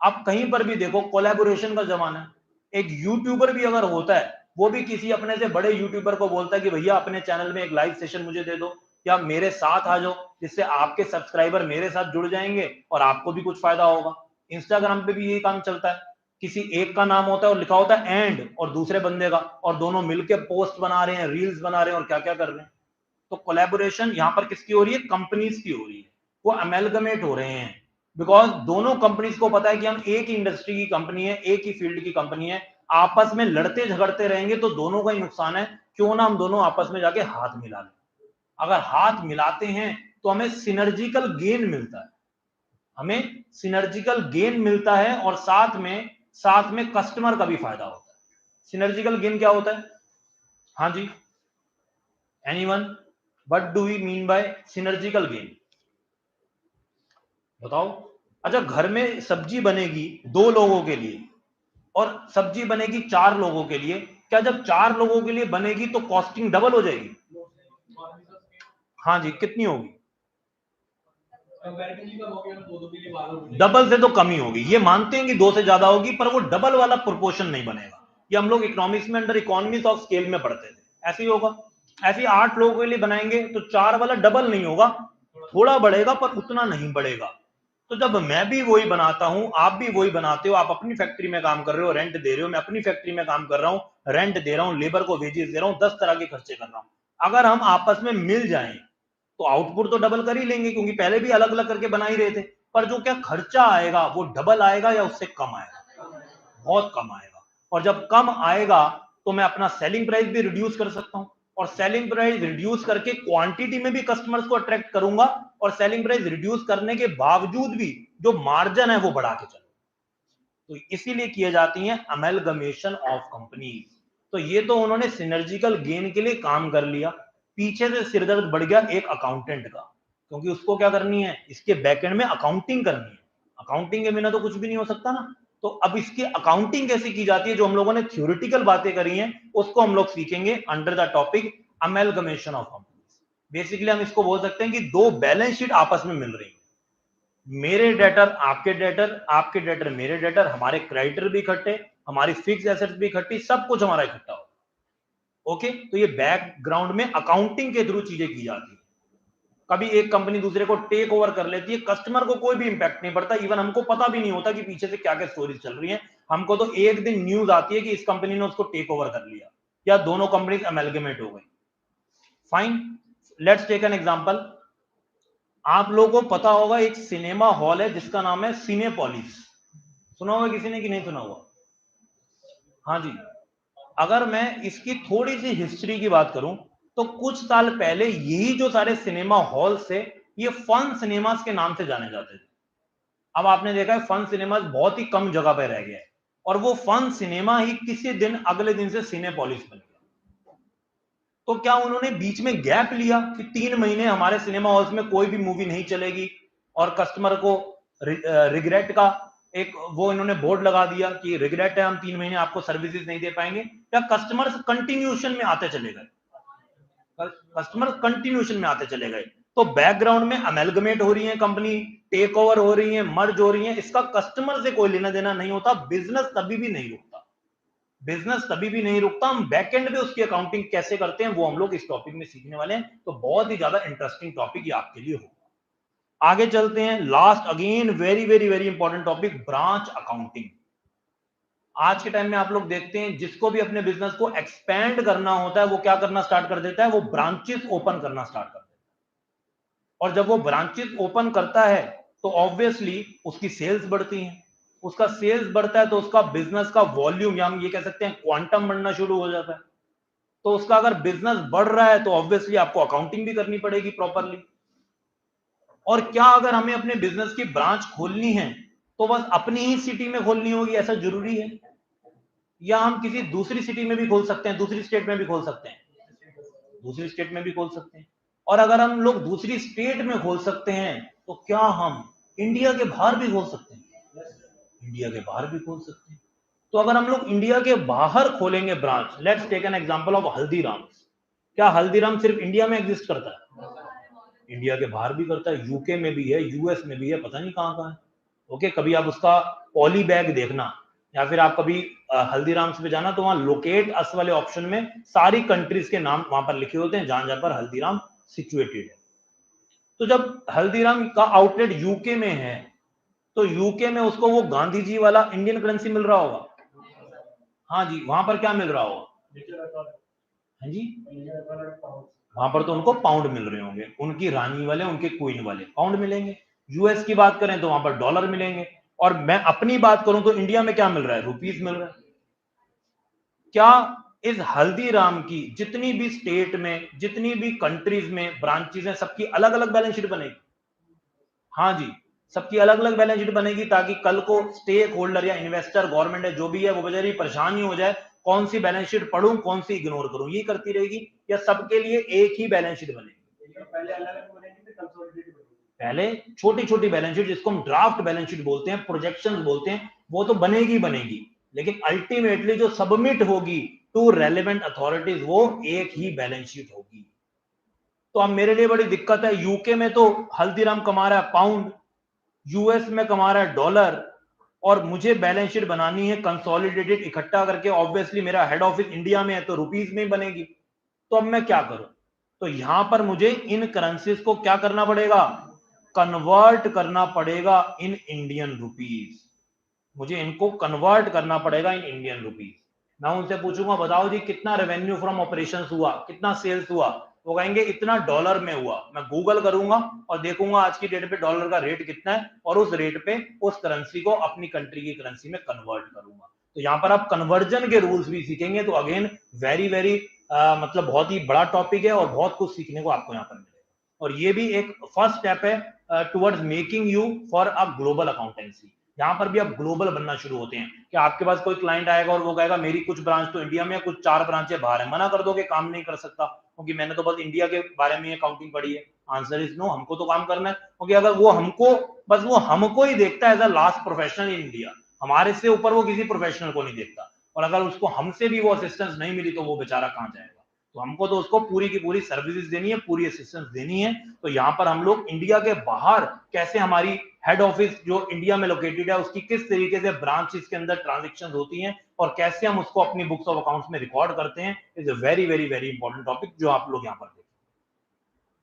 आप कहीं पर भी देखो, कोलैबोरेशन का जमाना है। एक यूट्यूबर भी अगर होता है, वो भी किसी अपने से बड़े यूट्यूबर को बोलता है कि भैया अपने चैनल में एक लाइव सेशन मुझे दे दो या मेरे साथ आ जाओ, जिससे आपके सब्सक्राइबर मेरे साथ जुड़ जाएंगे और आपको भी कुछ फायदा होगा। इंस्टाग्राम पे भी यही काम चलता है, किसी एक का नाम होता है और लिखा होता है एंड, और दूसरे बंदे का, और दोनों मिलकर पोस्ट बना रहे हैं, रील्स बना रहे हैं और क्या क्या कर रहे हैं। तो कोलैबोरेशन यहाँ पर किसकी हो रही है? कंपनीज की हो रही है। वो अमेलगमेट हो रहे हैं, बिकॉज दोनों कंपनीज को पता है कि हम एक ही इंडस्ट्री की कंपनी है, एक ही फील्ड की कंपनी है, आपस में लड़ते झगड़ते रहेंगे तो दोनों का ही नुकसान है, क्यों ना हम दोनों आपस में जाके हाथ मिला लें। अगर हाथ मिलाते हैं तो हमें सिनर्जिकल गेन मिलता है, हमें सिनर्जिकल गेन मिलता है, और साथ में कस्टमर का भी फायदा होता है। सिनर्जिकल गेन क्या होता है? हाँ जी, anyone, what do we mean by synergical gain? बताओ। अच्छा, घर में सब्जी बनेगी 2 लोगों के लिए और सब्जी बनेगी 4 लोगों के लिए, क्या जब 4 लोगों के लिए बनेगी तो कॉस्टिंग डबल हो जाएगी? हाँ जी, कितनी होगी? डबल से तो कम ही होगी। ये मानते हैं कि 2 से ज्यादा होगी, पर वो डबल वाला प्रोपोर्शन नहीं बनेगा। ये हम लोग इकोनॉमिक्स में अंडर इकोनॉमिक्स ऑफ स्केल में पढ़ते थे, ऐसे ही होगा। ऐसे ही 8 लोगों के लिए बनाएंगे तो 4 वाला डबल नहीं होगा, थोड़ा बढ़ेगा पर उतना नहीं बढ़ेगा। तो जब मैं भी वही बनाता हूं, आप भी वही बनाते हो, आप अपनी फैक्ट्री में काम कर रहे हो, रेंट दे रहे हो, मैं अपनी फैक्ट्री में काम कर रहा हूं, रेंट दे रहा हूं, लेबर को वेजेस दे रहा हूं, 10 तरह के खर्चे कर रहा हूं। अगर हम आपस में मिल जाएं तो आउटपुट तो डबल कर ही लेंगे, क्योंकि पहले भी अलग अलग करके बना ही रहे थे, पर जो क्या खर्चा आएगा वो डबल आएगा या उससे कम आएगा? बहुत कम आएगा। और जब कम आएगा तो मैं अपना सेलिंग प्राइस भी रिड्यूस कर सकता हूं, और सेलिंग प्राइस रिड्यूस करके क्वांटिटी में भी कस्टमर्स को अट्रैक्ट करूंगा, और सेलिंग प्राइस रिड्यूस करने के बावजूद भी जो मार्जिन है वो बढ़ा के चलूंगा। तो इसीलिए किए जाती हैं अमेलगमेशन ऑफ कंपनीज। तो ये तो उन्होंने सिनर्जिकल गेन के लिए काम कर लिया, पीछे से सिरदर्द बढ़ गया एक अकाउंटेंट का, क्योंकि उसको क्या करनी है, इसके बैकएंड में अकाउंटिंग करनी है। अकाउंटिंग के बिना तो कुछ भी नहीं हो सकता ना। तो अब इसकी अकाउंटिंग कैसे की जाती है, जो हम लोगों ने थ्योरेटिकल बातें करी हैं उसको हम लोग सीखेंगे under the topic amalgamation of companies. Basically हम इसको बोल सकते हैं कि दो बैलेंस शीट आपस में मिल रही है, मेरे डेटर आपके डेटर, आपके डेटर मेरे डेटर, हमारे क्रेडिटर भी इकट्ठे, हमारी फिक्स एसेट्स भी इकट्ठी, सब कुछ हमारा इकट्ठा हो। ओके, तो ये बैकग्राउंड में अकाउंटिंग के थ्रू चीजें की जाती है। कभी एक कंपनी दूसरे को टेक ओवर कर लेती है, कस्टमर को कोई भी इंपैक्ट नहीं पड़ता, इवन हमको पता भी नहीं होता कि पीछे से क्या क्या स्टोरीज चल रही है। हमको तो एक दिन न्यूज आती है कि इस कंपनी ने उसको टेक ओवर कर लिया, या दोनों कंपनीज अमेलगमेट हो गई। Fine, let's take an example. आप लोगों को पता होगा एक सिनेमा हॉल है जिसका नाम है सिनेपोलिस। सुना होगा किसी ने कि नहीं सुना हुआ? हाँ जी। अगर मैं इसकी थोड़ी सी हिस्ट्री की बात करूं तो कुछ साल पहले यही जो सारे सिनेमा हॉल से ये फन सिनेमास के नाम से जाने जाते थे। अब आपने देखा है फन सिनेमास बहुत ही कम जगह पे रह गया है, और वो फन सिनेमा ही किसी दिन अगले दिन से सिनेपोलिस बन गया। तो क्या उन्होंने बीच में गैप लिया कि 3 महीने हमारे सिनेमा हॉल्स में कोई भी मूवी नहीं चलेगी, और कस्टमर को रिग्रेट का एक वो इन्होंने बोर्ड लगा दिया कि रिग्रेट है, हम 3 महीने आपको सर्विसेज नहीं दे पाएंगे? या कस्टमर्स कंटिन्यूशन में आते चले गए? कस्टमर कंटिन्यूशन में आते चले गए। तो बैकग्राउंड में अमेलगमेट हो रही है कंपनी, टेक ओवर हो रही है, मर्ज हो रही है, इसका कस्टमर से कोई लेना देना नहीं होता, बिजनेस तभी भी नहीं रुकता। बिजनेस तभी भी नहीं रुकता। हम बैकएंड में उसकी अकाउंटिंग कैसे करते हैं वो हम लोग इस टॉपिक में सीखने वाले हैं। तो बहुत ही ज्यादा इंटरेस्टिंग टॉपिक ये आपके लिए होगा। आगे चलते हैं, last again very very very important topic, branch accounting. आज के टाइम में आप लोग देखते हैं जिसको भी अपने बिजनेस को एक्सपेंड करना होता है वो क्या करना स्टार्ट कर देता है, वो ब्रांचेस ओपन करना स्टार्ट कर देता है। और जब वो ब्रांचेस ओपन करता है तो ऑब्वियसली उसकी सेल्स बढ़ती हैं, उसका सेल्स बढ़ता है तो उसका बिजनेस का वॉल्यूम, या हम ये कह सकते हैं क्वांटम बढ़ना शुरू हो जाता है। तो उसका अगर बिजनेस बढ़ रहा है तो ऑब्वियसली आपको अकाउंटिंग भी करनी पड़ेगी प्रॉपरली। और क्या अगर हमें अपने बिजनेस की ब्रांच खोलनी है तो बस अपनी ही सिटी में खोलनी होगी, ऐसा जरूरी है? या हम किसी दूसरी सिटी में भी खोल सकते हैं, दूसरी स्टेट में भी खोल सकते हैं? दूसरी स्टेट में भी खोल सकते हैं। और अगर हम लोग दूसरी स्टेट में खोल सकते हैं तो क्या हम इंडिया के बाहर भी खोल सकते हैं? इंडिया के बाहर भी खोल सकते हैं। तो अगर हम लोग इंडिया के बाहर खोलेंगे branch, let's take an example of Haldirams. क्या हल्दीराम सिर्फ इंडिया में एग्जिस्ट करता है? इंडिया के बाहर भी करता है, यूके में भी है, यूएस में भी है, पता नहीं कहां कहां है। ओके, कभी आप उसका पॉली बैग देखना, या फिर आप कभी हल्दीराम्स पे जाना तो वहां लोकेट अस वाले ऑप्शन में सारी कंट्रीज के नाम वहां पर लिखे होते हैं जहां जहां पर हल्दीराम सिचुएटेड है। तो जब हल्दीराम का आउटलेट यूके में है तो यूके में उसको वो गांधी जी वाला इंडियन करेंसी मिल रहा होगा। हाँ जी, वहां पर क्या मिल रहा होगा? हाँ जी, वहां पर तो उनको पाउंड मिल रहे होंगे, उनकी रानी वाले, उनके क्वीन वाले पाउंड मिलेंगे। यूएस की बात करें तो वहां पर डॉलर मिलेंगे। और मैं अपनी बात करूं तो इंडिया में क्या मिल रहा है? रुपीस मिल रहा है। क्या इस हल्दीराम की जितनी भी स्टेट में, जितनी भी कंट्रीज में ब्रांचेस हैं, सबकी अलग अलग बैलेंस शीट बनेगी? हाँ जी, सबकी अलग अलग बैलेंस शीट बनेगी, ताकि कल को स्टेक होल्डर या इन्वेस्टर, गवर्नमेंट है जो भी है, वो बेचारी परेशान ही हो जाए, कौन सी बैलेंस शीट पढ़ूं कौन सी इग्नोर करूं, ये करती रहेगी। या सबके लिए एक ही बैलेंस शीट बनेगी? पहले छोटी छोटी बैलेंस शीट, जिसको हम ड्राफ्ट बैलेंस शीट बोलते हैं, प्रोजेक्शंस बोलते हैं, वो तो बनेगी बनेगी, लेकिन अल्टीमेटली जो सबमिट होगी टू रेलेवेंट अथॉरिटीज वो एक ही बैलेंस शीट होगी। तो अब मेरे लिए बड़ी दिक्कत है, यूके में तो हल्दीराम कमा रहा है पाउंड, यूएस में कमा रहा है डॉलर, और मुझे बैलेंस शीट बनानी है कंसोलिडेटेड इकट्ठा करके, ऑब्वियसली मेरा हेड ऑफिस इंडिया में है तो रुपीस में बनेगी। तो अब मैं क्या करूं? तो यहां पर मुझे इन करेंसीज को क्या करना पड़ेगा? कन्वर्ट करना पड़ेगा इन इंडियन रुपीस। मुझे इनको कन्वर्ट करना पड़ेगा इन इंडियन रुपीस। मैं उनसे पूछूंगा बताओ जी कितना रेवेन्यू फ्रॉम ऑपरेशंस हुआ, कितना सेल्स हुआ? वो कहेंगे इतना डॉलर में हुआ, मैं गूगल करूंगा और देखूंगा आज की डेट पे डॉलर का रेट कितना है और उस रेट पे उस करेंसी को अपनी कंट्री की करेंसी में कन्वर्ट करूंगा। तो यहाँ पर आप कन्वर्जन के रूल्स भी सीखेंगे। तो अगेन वेरी वेरी मतलब बहुत ही बड़ा टॉपिक है और बहुत कुछ सीखने को आपको यहाँ पर मिलेगा। और ये भी एक फर्स्ट स्टेप है towards making you for a global accountancy. यहाँ पर भी आप ग्लोबल बनना शुरू होते हैं कि आपके पास कोई क्लाइंट आएगा और वो कहेगा मेरी कुछ ब्रांच तो इंडिया में, कुछ 4 ब्रांचें बाहर है, मना कर दोगे, काम नहीं कर सकता क्योंकि मैंने तो बस इंडिया के बारे में अकाउंटिंग पढ़ी है। आंसर इज नो, हमको तो काम करना है क्योंकि अगर वो हमको ही देखता है as a last professional in India, हमारे से ऊपर वो किसी प्रोफेशनल को नहीं देखता। और अगर उसको हमसे भी वो असिस्टेंस नहीं मिली तो वो बेचारा कहाँ जाएगा। तो हमको तो उसको पूरी की पूरी सर्विसेज देनी है, पूरी असिस्टेंस देनी है। तो यहाँ पर हम लोग इंडिया के बाहर कैसे हमारी हेड ऑफिस जो इंडिया में लोकेटेड है उसकी किस तरीके से ब्रांचेस के अंदर ट्रांजेक्शन होती हैं और कैसे हम उसको अपनी बुक्स ऑफ अकाउंट्स में रिकॉर्ड करते हैं, is a very very very important topic जो आप लोग यहाँ पर देखें।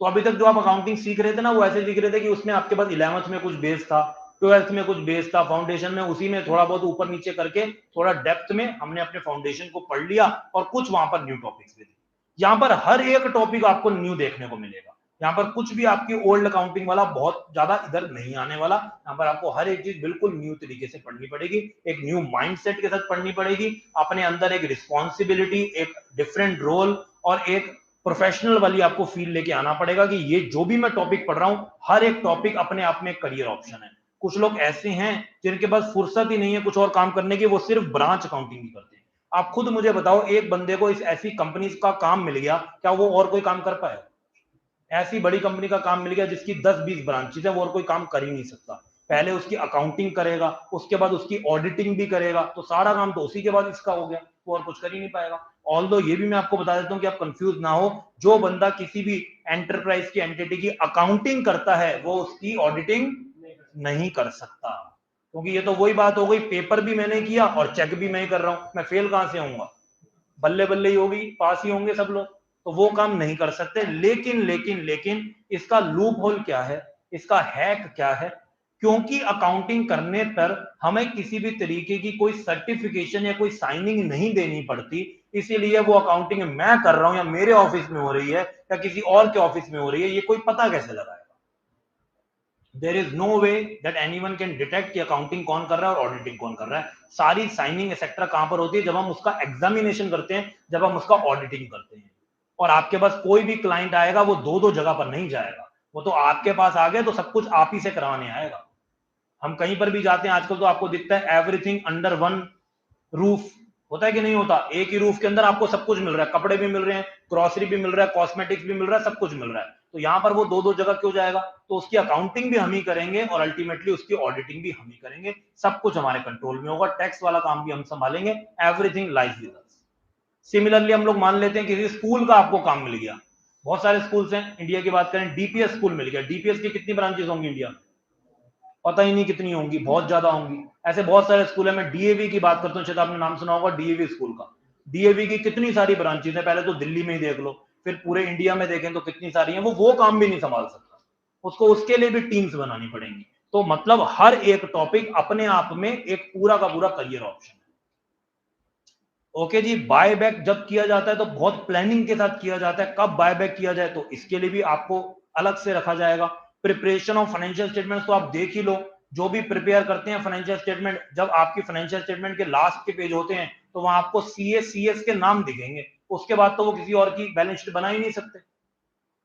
तो अभी तक जो आप अकाउंटिंग सीख रहे थे ना, वो ऐसे सीख रहे थे कि उसमें आपके पास 11th में कुछ बेस था, 12th में कुछ बेस था, फाउंडेशन में उसी में थोड़ा बहुत ऊपर नीचे करके थोड़ा डेप्थ में हमने अपने फाउंडेशन को पढ़ लिया और कुछ वहां पर न्यू टॉपिक्स भी थे। यहाँ पर हर एक टॉपिक आपको न्यू देखने को मिलेगा। यहाँ पर कुछ भी आपकी ओल्ड अकाउंटिंग वाला बहुत ज्यादा इधर नहीं आने वाला। यहाँ पर आपको हर एक चीज बिल्कुल न्यू तरीके से पढ़नी पड़ेगी, एक न्यू माइंडसेट के साथ पढ़नी पड़ेगी, अपने अंदर एक रिस्पॉन्सिबिलिटी, एक डिफरेंट रोल और एक प्रोफेशनल वाली आपको फील लेके आना पड़ेगा कि ये जो भी मैं टॉपिक पढ़ रहा हूं, हर एक टॉपिक अपने आप में करियर ऑप्शन है। कुछ लोग ऐसे हैं जिनके पास फुर्सत ही नहीं है कुछ और काम करने की, वो सिर्फ ब्रांच अकाउंटिंग ही करते हैं। आप खुद मुझे बताओ, एक बंदे को इस ऐसी कंपनी का काम मिल गया, क्या वो और कोई काम कर पाएगा? ऐसी बड़ी कंपनी का काम मिल गया जिसकी 10-20 ब्रांचेज है, वो और कोई काम कर ही नहीं सकता। पहले उसकी अकाउंटिंग करेगा, उसके बाद उसकी ऑडिटिंग भी करेगा, तो सारा काम तो उसी के बाद इसका हो गया, वो और कुछ कर ही नहीं पाएगा। ऑल्दो ये भी मैं आपको बता देता हूं कि आप कंफ्यूज ना हो, जो बंदा किसी भी एंटरप्राइज की एंटिटी की अकाउंटिंग करता है वो उसकी ऑडिटिंग नहीं कर सकता, क्योंकि ये तो वही बात हो गई, पेपर भी मैंने किया और चेक भी मैं ही कर रहा हूं, मैं फेल कहां से होऊंगा? बल्ले बल्ले ही होगी, पास ही होंगे सब लोग, तो वो काम नहीं कर सकते। लेकिन लेकिन लेकिन इसका लूप होल क्या है, इसका हैक क्या है? क्योंकि अकाउंटिंग करने पर हमें किसी भी तरीके की कोई सर्टिफिकेशन या कोई साइनिंग नहीं देनी पड़ती, इसीलिए वो अकाउंटिंग मैं कर रहा हूं या मेरे ऑफिस में हो रही है या किसी और के ऑफिस में हो रही है, ये कोई पता कैसे लगाएगा? There is no way that anyone can detect कि अकाउंटिंग कौन कर रहा है और ऑडिटिंग कौन कर रहा है। सारी साइनिंग एक्सेट्रा कहां पर होती है? जब हम उसका एग्जामिनेशन करते हैं, जब हम उसका ऑडिटिंग करते हैं। और आपके पास कोई भी क्लाइंट आएगा वो दो दो जगह पर नहीं जाएगा, वो तो आपके पास आ गया तो सब कुछ आप ही से करवाने आएगा। हम कहीं पर भी जाते हैं आजकल तो आपको दिखता है एवरीथिंग अंडर वन रूफ, होता है कि नहीं होता? एक ही रूफ के अंदर आपको सब कुछ मिल रहा है, कपड़े भी मिल रहे हैं, ग्रोसरी भी मिल रहा है, कॉस्मेटिक्स भी मिल रहा है, सब कुछ मिल रहा है। तो यहाँ पर वो दो दो जगह क्यों जाएगा? तो उसकी अकाउंटिंग भी हम ही करेंगे और अल्टीमेटली उसकी ऑडिटिंग भी हम ही करेंगे, सब कुछ हमारे कंट्रोल में होगा, टैक्स वाला काम भी हम संभालेंगे, everything lies with us. Similarly हम लोग मान लेते हैं किसी स्कूल का आपको काम मिल गया, बहुत सारे स्कूल्स हैं, इंडिया की बात करें, डीपीएस स्कूल मिल गया, डीपीएस की कितनी ब्रांचेस होंगी इंडिया? पता ही नहीं कितनी होंगी, बहुत ज्यादा होंगी। ऐसे बहुत सारे स्कूल है। मैं डीएवी की बात करता हूँ, शायद आपने नाम सुना होगा डीएवी स्कूल का। डीएवी की कितनी सारी ब्रांचेस है, पहले तो दिल्ली में ही देख लो, फिर पूरे इंडिया में देखें तो कितनी सारी है। वो काम भी नहीं संभाल सकता, उसको उसके लिए भी टीम्स बनानी पड़ेंगी। तो मतलब हर एक टॉपिक अपने आप में एक पूरा का पूरा करियर ऑप्शन है। ओके जी, बाय बैक जब किया जाता है तो बहुत प्लानिंग के साथ किया जाता है। कब बाय बैक किया जाए तो इसके लिए भी आपको अलग से रखा जाएगा। प्रिपरेशन ऑफ फाइनेंशियल स्टेटमेंट तो आप देख ही लो, जो भी प्रिपेयर करते हैं फाइनेंशियल स्टेटमेंट, जब आपकी फाइनेंशियल स्टेटमेंट के लास्ट के पेज होते हैं तो वहां आपको सीएस के नाम दिखेंगे, उसके बाद तो वो किसी और की बैलेंस शीट बना ही नहीं सकते।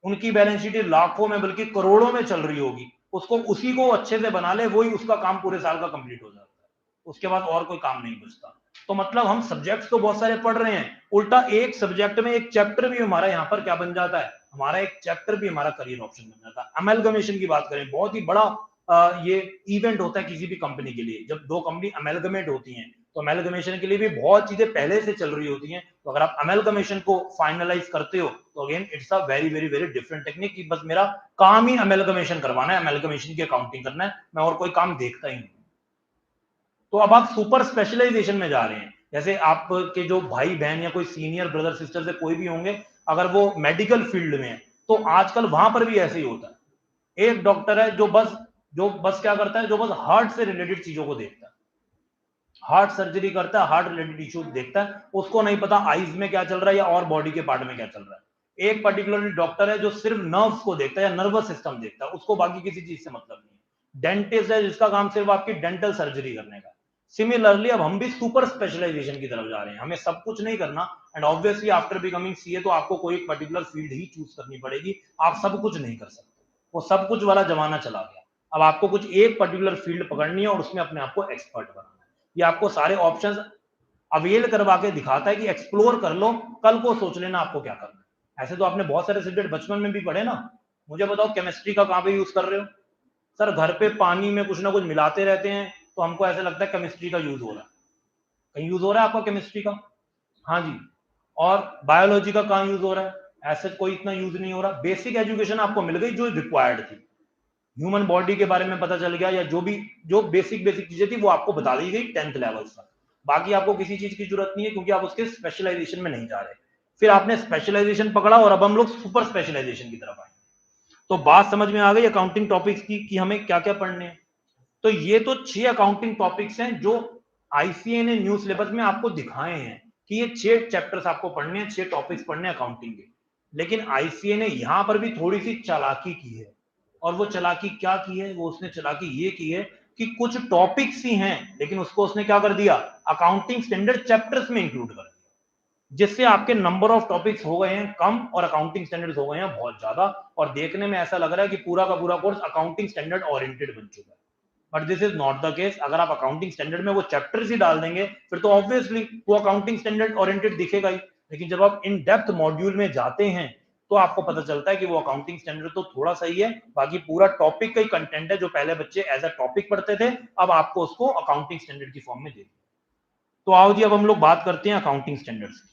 उनकी बैलेंस शीट लाखों में बल्कि करोड़ों में चल रही होगी, उसको उसी को अच्छे से बना ले, वही उसका काम पूरे साल का कंप्लीट हो जाता है, उसके बाद और कोई काम नहीं बचता। तो मतलब हम सब्जेक्ट्स तो बहुत सारे पढ़ रहे हैं, उल्टा एक सब्जेक्ट में एक चैप्टर भी हमारा यहाँ पर क्या बन जाता है, हमारा एक चैप्टर भी हमारा करियर ऑप्शन बन जाता है। अमेलगमेशन की बात करें, बहुत ही बड़ा ये इवेंट होता है किसी भी कंपनी के लिए, जब दो कंपनी अमेलगमेट होती हैं तो अमेलगमेशन के लिए भी बहुत चीजें पहले से चल रही होती हैं। तो अगर आप अमेलगमेशन को फाइनलाइज करते हो तो again it's a very very very different technique कि बस मेरा काम ही अमेलगमेशन करवाना है, अमेलगमेशन की अकाउंटिंग करना है, मैं और कोई काम देखता ही नहीं। तो अब आप सुपर स्पेशलाइजेशन में जा रहे हैं, जैसे आपके जो भाई बहन या कोई सीनियर ब्रदर सिस्टर से कोई भी होंगे, अगर वो मेडिकल फील्ड में है तो आजकल वहां पर भी ऐसे ही होता है। एक डॉक्टर है जो बस क्या करता है, जो बस हार्ट से रिलेटेड चीजों को देखता है, हार्ट सर्जरी करता है, हार्ट रिलेटेड इश्यूज देखता है, उसको नहीं पता आईज में क्या चल रहा है या और बॉडी के पार्ट में क्या चल रहा है। एक पर्टिकुलर डॉक्टर है जो सिर्फ नर्व्स को देखता है या नर्वस सिस्टम देखता है, उसको बाकी किसी चीज से मतलब नहीं है। डेंटिस्ट है जिसका काम सिर्फ आपकी डेंटल सर्जरी करने का। सिमिलरली अब हम भी सुपर स्पेशलाइजेशन की तरफ जा रहे हैं, हमें सब कुछ नहीं करना। And obviously after becoming CA तो आपको कोई एक पर्टिकुलर फील्ड ही चूज करनी पड़ेगी, आप सब कुछ नहीं कर सकते, वो सब कुछ वाला जमाना चला गया। अब आपको कुछ एक पर्टिकुलर फील्ड पकड़नी है और उसमें अपने आप को एक्सपर्ट बनाना है। ये आपको सारे ऑप्शंस अवेल करवा के दिखाता है कि एक्सप्लोर कर लो, कल को सोच लेना आपको क्या करना है। ऐसे तो आपने बहुत सारे सब्जेक्ट बचपन में भी पढ़े ना। मुझे बताओ केमिस्ट्री का कहाँ पे यूज कर रहे हो? सर घर पे पानी में कुछ ना कुछ मिलाते रहते हैं तो हमको ऐसा लगता है केमिस्ट्री का यूज हो रहा है। कहीं यूज हो रहा है आपका केमिस्ट्री का? हाँ जी। और बायोलॉजी का कहाँ यूज हो रहा है? ऐसे कोई इतना यूज नहीं हो रहा। बेसिक एजुकेशन आपको मिल गई जो रिक्वायर्ड थी, ह्यूमन बॉडी के बारे में पता चल गया, या जो बेसिक बेसिक चीजें थी वो आपको बता दी गई 10th लेवल तक। बाकी आपको किसी चीज की जरूरत नहीं है क्योंकि आप उसके स्पेशलाइजेशन में नहीं जा रहे। फिर आपने स्पेशलाइजेशन पकड़ा और अब हम लोग सुपर स्पेशलाइजेशन की तरफ आए। तो बात समझ में आ गई अकाउंटिंग टॉपिक्स की कि हमें क्या क्या पढ़ने हैं। तो ये तो 6 अकाउंटिंग टॉपिक्स हैं जो आईसीए ने न्यू सिलेबस में आपको दिखाए हैं कि ये 6 चैप्टर्स आपको पढ़ने हैं, 6 टॉपिक्स पढ़ने हैं अकाउंटिंग के। लेकिन आईसीए ने यहां पर भी थोड़ी सी चालाकी की है। और वो चालाकी क्या की है? वो उसने चालाकी ये की है कि कुछ टॉपिक्स ही हैं लेकिन उसको उसने क्या कर दिया, अकाउंटिंग स्टैंडर्ड चैप्टर्स में इंक्लूड कर दिया, जिससे आपके नंबर ऑफ टॉपिक्स हो गए हैं कम और अकाउंटिंग स्टैंडर्ड्स हो गए हैं बहुत ज्यादा। और देखने में ऐसा लग रहा है कि पूरा का पूरा कोर्स अकाउंटिंग स्टैंडर्ड ओरिएंटेड बन चुका है। But this is not the case. अगर आप अकाउंटिंग स्टैंडर्ड में वो चैप्टर्स ही डाल देंगे फिर तो ऑब्वियसली वो अकाउंटिंग स्टैंडर्ड ओरिएंटेड दिखेगा ही। लेकिन जब आप इन डेप्थ मॉड्यूल में जाते हैं तो आपको पता चलता है कि वो अकाउंटिंग स्टैंडर्ड तो थोड़ा सही है, बाकी पूरा टॉपिक का ही कंटेंट है जो पहले बच्चे एज अ टॉपिक पढ़ते थे, अब आपको उसको अकाउंटिंग स्टैंडर्ड की फॉर्म में दे। तो आओ जी अब हम लोग बात करते हैं अकाउंटिंग स्टैंडर्ड्स की।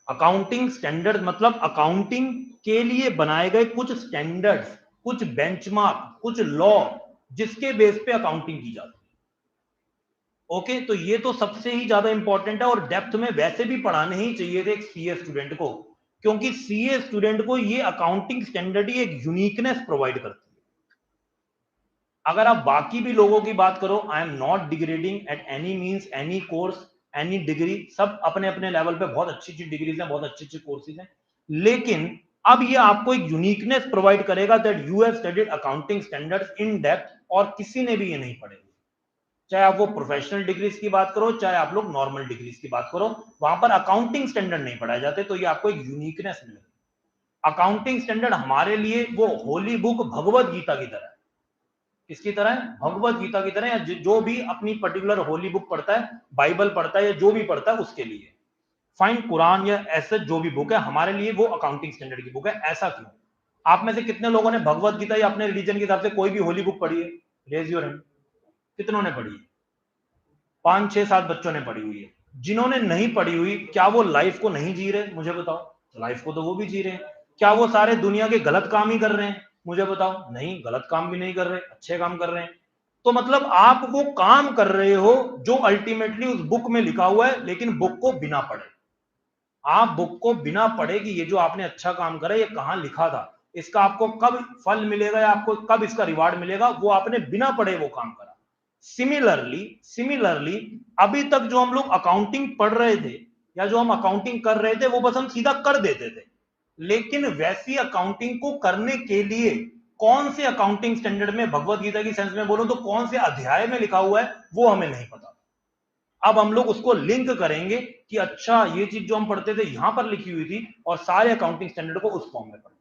अकाउंटिंग स्टैंडर्ड मतलब अकाउंटिंग के लिए बनाए गए कुछ स्टैंडर्ड्स, कुछ बेंचमार्क, कुछ लॉ जिसके बेस पे अकाउंटिंग की जाती है। ओके, तो ये तो सबसे ही ज्यादा इंपॉर्टेंट है और डेप्थ में वैसे भी पढ़ाने ही चाहिए थे एक सीए स्टूडेंट को, क्योंकि सीए स्टूडेंट को ये अकाउंटिंग स्टैंडर्ड ही एक यूनिकनेस प्रोवाइड करती है। अगर आप बाकी भी लोगों की बात करो, I am not degrading at any means any course, any degree, सब अपने अपने लेवल पे बहुत अच्छी अच्छी डिग्रीज हैं, बहुत अच्छे अच्छे कोर्सेज हैं। लेकिन अब ये आपको एक यूनिकनेस प्रोवाइड करेगा that you have studied accounting standards in depth, और किसी ने भी ये नहीं पढ़े। चाहे आप वो प्रोफेशनल डिग्रीज की बात करो, चाहे आप लोग नॉर्मल डिग्रीज की बात करो, वहां पर अकाउंटिंग स्टैंडर्ड नहीं पढ़ाए जाते। तो ये आपको एक यूनिकनेस मिलेगी। अकाउंटिंग स्टैंडर्ड हमारे लिए वो होली बुक भगवत गीता की तरह है। किसकी तरह है? भगवत गीता की तरह, या जो भी अपनी पर्टिकुलर होली बुक पढ़ता है, बाइबल पढ़ता है या जो भी पढ़ता है उसके लिए। फाइन, कुरान या ऐसे जो भी बुक है हमारे लिए वो अकाउंटिंग स्टैंडर्ड की बुक है। ऐसा क्यों? आप में से कितने लोगों ने भगवत गीता या अपने रिलीजन के हिसाब से कोई भी होली बुक पढ़ी है? Raise your hand. कितनों ने पढ़ी है? 5 6 7 बच्चों ने पढ़ी हुई है। जिन्होंने नहीं पढ़ी हुई, क्या वो लाइफ को नहीं जी रहे? मुझे बताओ। लाइफ को तो वो भी जी रहे हैं। क्या वो सारे दुनिया के गलत काम ही कर रहे हैं? मुझे बताओ। नहीं, गलत काम भी नहीं कर रहे, अच्छे काम कर रहे हैं। तो मतलब आप वो काम कर रहे हो जो अल्टीमेटली उस बुक में लिखा हुआ है, लेकिन बुक को बिना पढ़े। आप बुक को बिना पढ़े कि ये जो आपने अच्छा काम करा ये कहां लिखा था, इसका आपको कब फल मिलेगा या आपको कब इसका रिवार्ड मिलेगा, वो आपने बिना पढ़े वो काम करा। सिमिलरली अभी तक जो हम लोग अकाउंटिंग पढ़ रहे थे या जो हम अकाउंटिंग कर रहे थे वो बस हम सीधा कर देते थे। लेकिन वैसी अकाउंटिंग को करने के लिए कौन से अकाउंटिंग स्टैंडर्ड में, भगवत गीता की सेंस में बोलो तो कौन से अध्याय में लिखा हुआ है वो हमें नहीं पता। अब हम लोग उसको लिंक करेंगे कि अच्छा ये चीज जो हम पढ़ते थे यहां पर लिखी हुई थी, और सारे अकाउंटिंग स्टैंडर्ड को उस फॉर्म में पढ़ें।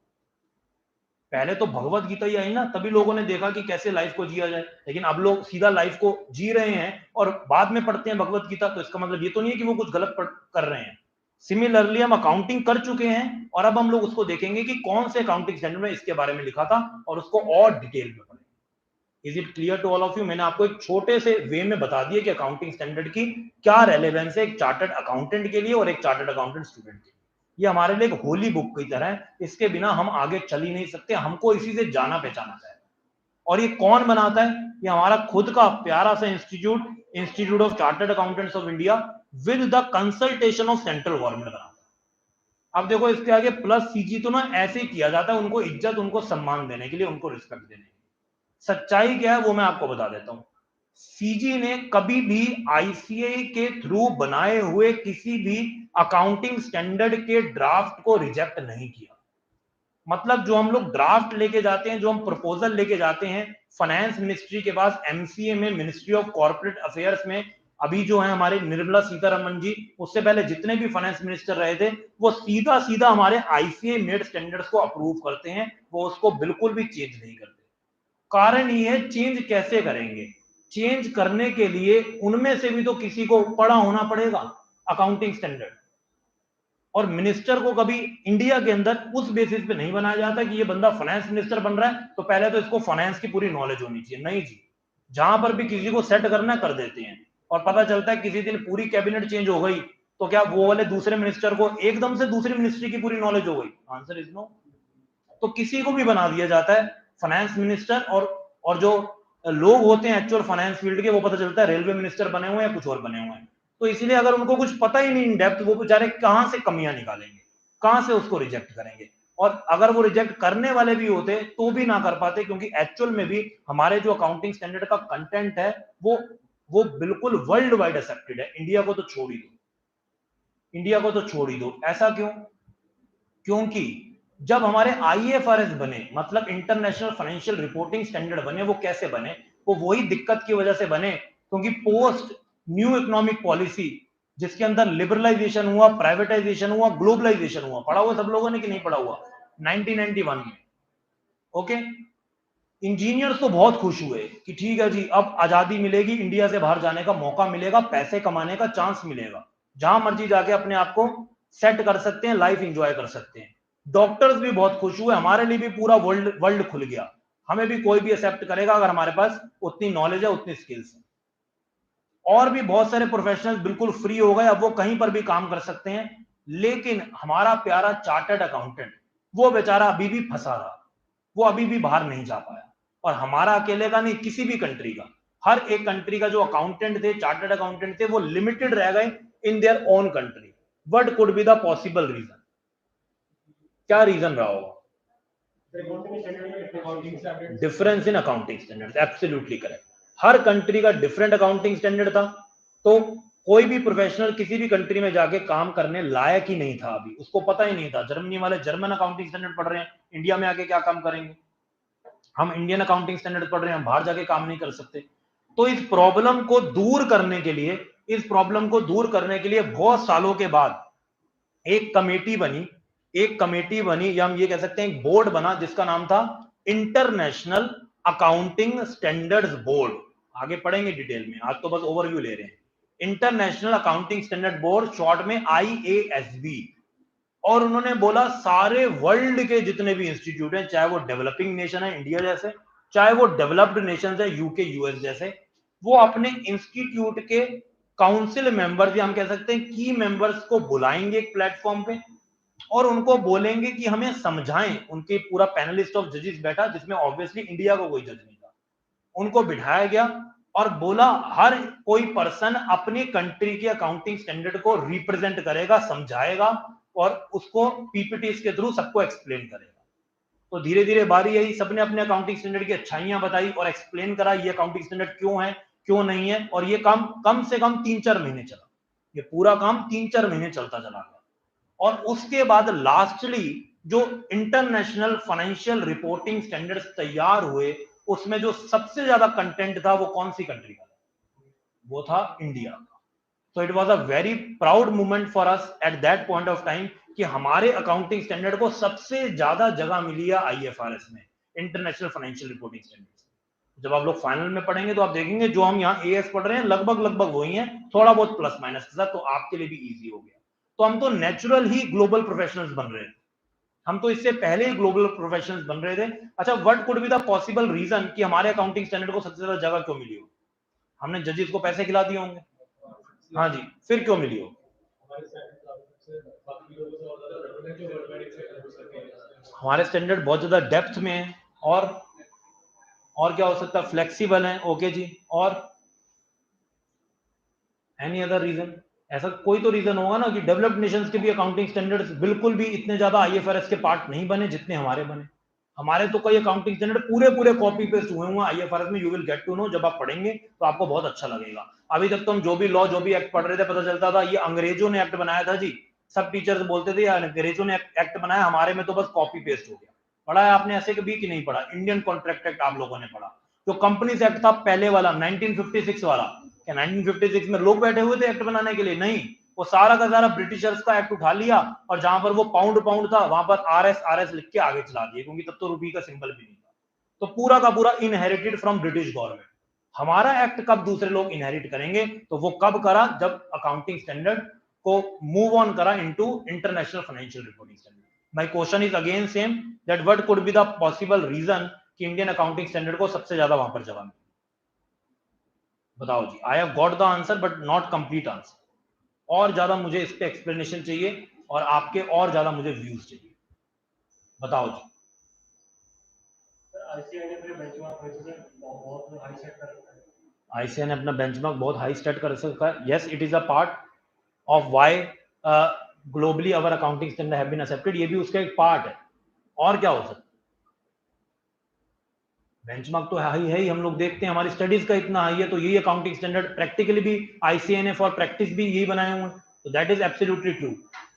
पहले तो भगवत गीता ही आई ना, तभी लोगों ने देखा कि कैसे लाइफ को जिया जाए। लेकिन अब लोग सीधा लाइफ को जी रहे हैं और बाद में पढ़ते हैं भगवत गीता, तो इसका मतलब ये तो नहीं है कि वो कुछ गलत कर रहे हैं। सिमिलरली हम अकाउंटिंग कर चुके हैं और अब हम लोग उसको देखेंगे कि कौन से अकाउंटिंग स्टैंडर्ड में इसके बारे में लिखा था और उसको और डिटेल में पढ़ें। Is it clear to all of you? मैंने आपको एक छोटे से वे में बता दिया कि अकाउंटिंग स्टैंडर्ड की क्या रेलेवेंस है एक चार्टर्ड अकाउंटेंट के लिए और एक चार्टर्ड अकाउंटेंट स्टूडेंट के लिए। ये हमारे लिए एक होली बुक की तरह है, इसके बिना हम आगे चल ही नहीं सकते, हमको इसी से जाना पहचाना जाए। और ये कौन बनाता है? ये हमारा खुद का प्यारा सा institute, institute of Chartered Accountants of India, with the consultation of central government बनाता है। अब देखो इसके आगे प्लस सीजी तो ना ऐसे ही किया जाता है, उनको इज्जत, उनको सम्मान देने के लिए, उनको रिस्पेक्ट देने के लिए। सच्चाई क्या है वो मैं आपको बता देता हूं। सीजी ने कभी भी आईसीए के थ्रू बनाए हुए किसी भी अकाउंटिंग स्टैंडर्ड के ड्राफ्ट को रिजेक्ट नहीं किया। मतलब जो हम लोग ड्राफ्ट लेके जाते हैं, जो हम प्रपोजल लेके जाते हैं फाइनेंस मिनिस्ट्री के पास, एमसीए में, मिनिस्ट्री ऑफ कॉर्पोरेट अफेयर्स में, अभी जो है हमारे निर्मला सीतारमण जी, उससे पहले जितने भी फाइनेंस मिनिस्टर रहे थे, वो सीधा सीधा हमारे आईसीए मेड स्टैंडर्ड्स को अप्रूव करते हैं, वो उसको बिल्कुल भी चेंज नहीं करते। कारण ये है, चेंज कैसे करेंगे? चेंज करने के लिए उनमें से भी तो किसी को पढ़ा होना पड़ेगा अकाउंटिंग स्टैंडर्ड। और मिनिस्टर को कभी इंडिया के अंदर उस बेसिस पे नहीं बनाया जाता कि ये बंदा फाइनेंस मिनिस्टर बन रहा है तो पहले तो इसको फाइनेंस की पूरी नॉलेज होनी चाहिए। नहीं जी, जहां पर भी किसी को सेट करना कर देते हैं, और पता चलता है किसी दिन पूरी कैबिनेट चेंज हो गई, तो क्या वो वाले दूसरे मिनिस्टर को एकदम से दूसरी मिनिस्ट्री की पूरी नॉलेज हो गई? Answer is no. तो किसी को भी बना दिया जाता है फाइनेंस मिनिस्टर, और जो लोग होते हैं एक्चुअल फाइनेंस फील्ड के, वो पता चलता है रेलवे मिनिस्टर बने हुए हैं या कुछ और बने हुए हैं। तो इसलिए अगर उनको कुछ पता ही नहीं इन डेप्थ, वो बेचारे कहां से कमियां निकालेंगे, कहां से उसको रिजेक्ट करेंगे? और अगर वो रिजेक्ट करने वाले भी होते तो भी ना कर पाते, क्योंकि एक्चुअल में भी हमारे जो अकाउंटिंग स्टैंडर्ड का कंटेंट है वो बिल्कुल वर्ल्ड वाइड एक्सेप्टेड है। इंडिया को तो छोड़ ही दो, इंडिया को तो छोड़ ही दो। ऐसा क्यों? क्योंकि जब हमारे आईएफआरएस बने, मतलब इंटरनेशनल फाइनेंशियल रिपोर्टिंग स्टैंडर्ड बने, वो कैसे बने? वो वही दिक्कत की वजह से बने क्योंकि पोस्ट न्यू इकोनॉमिक पॉलिसी, जिसके अंदर लिबरलाइजेशन हुआ, प्राइवेटाइजेशन हुआ, ग्लोबलाइजेशन हुआ, पढ़ा हुआ सब लोगों ने कि नहीं पढ़ा हुआ? 1991 में। ओके, इंजीनियर्स तो बहुत खुश हुए कि ठीक है जी, अब आजादी मिलेगी, इंडिया से बाहर जाने का मौका मिलेगा, पैसे कमाने का चांस मिलेगा, जहां मर्जी जाके अपने आप को सेट कर सकते हैं, लाइफ एंजॉय कर सकते हैं। डॉक्टर्स भी बहुत खुश हुए, हमारे लिए भी पूरा वर्ल्ड वर्ल्ड खुल गया, हमें भी कोई भी एक्सेप्ट करेगा अगर हमारे पास उतनी नॉलेज है, उतनी स्किल्स है। और भी बहुत सारे प्रोफेशनल्स बिल्कुल फ्री हो गए, अब वो कहीं पर भी काम कर सकते हैं। लेकिन हमारा प्यारा चार्टर्ड अकाउंटेंट, वो बेचारा अभी भी फंसा रहा, वो अभी भी बाहर नहीं जा पाया। और हमारा अकेले का नहीं, किसी भी कंट्री का, हर एक कंट्री का जो अकाउंटेंट थे, चार्टर्ड अकाउंटेंट थे, वो लिमिटेड रह गए in their own country. What could be the possible reason? क्या रीजन रहा होगा? Difference in accounting standard, absolutely correct. हर कंट्री का डिफरेंट अकाउंटिंग स्टैंडर्ड था, तो कोई भी प्रोफेशनल किसी भी कंट्री में जाके काम करने लायक ही नहीं था। अभी उसको पता ही नहीं था, जर्मनी वाले जर्मन अकाउंटिंग स्टैंडर्ड पढ़ रहे हैं, इंडिया में आके क्या काम करेंगे? हम इंडियन अकाउंटिंग स्टैंडर्ड पढ़ रहे हैं, हम बाहर जाके काम नहीं कर सकते। तो इस प्रॉब्लम को दूर करने के लिए, इस प्रॉब्लम को दूर करने के लिए बहुत सालों के बाद एक कमेटी बनी, एक कमेटी बनी, या हम ये कह सकते हैं एक बोर्ड बना, जिसका नाम था इंटरनेशनल अकाउंटिंग स्टैंडर्ड्स बोर्ड। आगे पढ़ेंगे डिटेल में, आज तो बस ओवरव्यू ले रहे हैं। International accounting standard board, short में आईएएसबी। और उन्होंने बोला सारे वर्ल्ड के जितने भी इंस्टीट्यूट हैं, चाहे वो डेवलपिंग नेशन है इंडिया जैसे, चाहे वो डेवलप्ड नेशन है यूके यूएस जैसे, वो अपने इंस्टीट्यूट के काउंसिल मेंबर्स, या हम कह सकते हैं की मेंबर्स को बुलाएंगे एक प्लेटफॉर्म पे, और उनको बोलेंगे कि हमें समझाएं। उनके पूरा पैनलिस्ट ऑफ जजेस बैठा, जिसमें ऑब्वियसली इंडिया को कोई जज नहीं था। उनको बिठाया गया और बोला हर कोई पर्सन अपनी कंट्री के अकाउंटिंग स्टैंडर्ड को रिप्रेजेंट करेगा, समझाएगा, और उसको पीपीटीज के थ्रू सबको एक्सप्लेन करेगा। तो धीरे धीरे बारी आई, सबने अपने अकाउंटिंग स्टैंडर्ड की अच्छाइयां बताई और एक्सप्लेन करा ये अकाउंटिंग स्टैंडर्ड क्यों है, क्यों नहीं है। और ये काम कम से कम 3-4 महीने चला, ये पूरा काम 3-4 महीने चलता चला गया। और उसके बाद लास्टली जो इंटरनेशनल फाइनेंशियल रिपोर्टिंग स्टैंडर्ड्स तैयार हुए, उसमें जो सबसे ज्यादा कंटेंट था वो कौन सी कंट्री का? वो था इंडिया का। तो it was a very proud moment for us at that point of time कि हमारे अकाउंटिंग स्टैंडर्ड को सबसे ज्यादा जगह मिली है आईएफआरएस में, इंटरनेशनल फाइनेंशियल रिपोर्टिंग स्टैंडर्ड्स। जब आप लोग फाइनल में पढ़ेंगे तो आप देखेंगे जो हम यहाँ एएस पढ़ रहे हैं लगभग लगभग वही है, थोड़ा बहुत प्लस माइनस के साथ, तो आपके लिए भी इजी हो गया। तो हम तो नेचुरल ही ग्लोबल प्रोफेशनल्स बन रहे थे, हम तो इससे पहले ही ग्लोबल प्रोफेशनल्स बन रहे थे। अच्छा, what could be the possible reason कि हमारे अकाउंटिंग स्टैंडर्ड को सबसे ज्यादा जगह क्यों मिली हो? हमने जजेस को पैसे खिला दिए होंगे। हाँ जी, फिर क्यों मिली हो? हमारे स्टैंडर्ड बहुत ज्यादा डेप्थ में है, और क्या हो सकता है? फ्लेक्सिबल है। ओके जी, और एनी अदर रीजन? ऐसा कोई तो रीजन होगा ना कि डेवलप्ड नेशंस के भी अकाउंटिंग स्टैंडर्ड्स बिल्कुल भी इतने ज्यादा आईएफआरएस के पार्ट नहीं बने जितने हमारे बने। हमारे तो कई अकाउंटिंग स्टैंडर्ड पूरे कॉपी पेस्ट हुए हुए आईएफआरएस में। You will get to know, जब आप पढ़ेंगे तो आपको बहुत अच्छा लगेगा। अभी तक तो हम जो भी लॉ, जो भी एक्ट पढ़ रहे थे, पता चलता था ये अंग्रेजों ने एक्ट बनाया था जी। सब टीचर्स बोलते थे यार अंग्रेजों ने एक्ट बनाया, हमारे में तो बस कॉपी पेस्ट हो गया। पढ़ा है आपने ऐसे कभी कि नहीं पढ़ा? इंडियन कॉन्ट्रैक्ट एक्ट आप लोगों ने पढ़ा। जो कंपनीज एक्ट था पहले वाला 1956 वाला, क्या 1956 में लोग बैठे हुए थे एक्ट बनाने के लिए? नहीं, वो सारा का सारा ब्रिटिशर्स का एक्ट उठा लिया और जहां पर वो पाउंड पाउंड था वहां पर आरएस लिख के आगे चला दिए, क्योंकि तब तो रुपये का सिंबल भी नहीं था। तो पूरा का पूरा इनहेरिटेड फ्रॉम ब्रिटिश गवर्नमेंट। हमारा एक्ट कब दूसरे लोग इनहेरिट करेंगे? तो वो कब करा? जब अकाउंटिंग स्टैंडर्ड को मूव ऑन करा into international financial reporting standard. My question is again same, that what could be the possible reason कि इंडियन अकाउंटिंग स्टैंडर्ड को सबसे ज्यादा वहां पर जगह मिली? बताओ जी। I have got the answer but not complete answer. और ज्यादा मुझे इस पे एक्सप्लेनेशन चाहिए और आपके और ज्यादा मुझे व्यूज चाहिए। बताओ जी। आईसीआई ने अपना बेंचमार्क बहुत हाई सेट कर सकता है। Yes, it is a part of why globally our accounting standard have been accepted. ये भी उसका एक पार्ट है। और क्या हो सकता है? बेंचमार्क तो हाई है ही, हम लोग देखते हैं हमारी स्टडीज का इतना हाई है, तो यही अकाउंटिंग स्टैंडर्ड प्रैक्टिकली भी आईसीआई ने फॉर प्रैक्टिस भी यही बनाए हुए हैं। तो दैट इज एब्सोल्युटली ट्रू।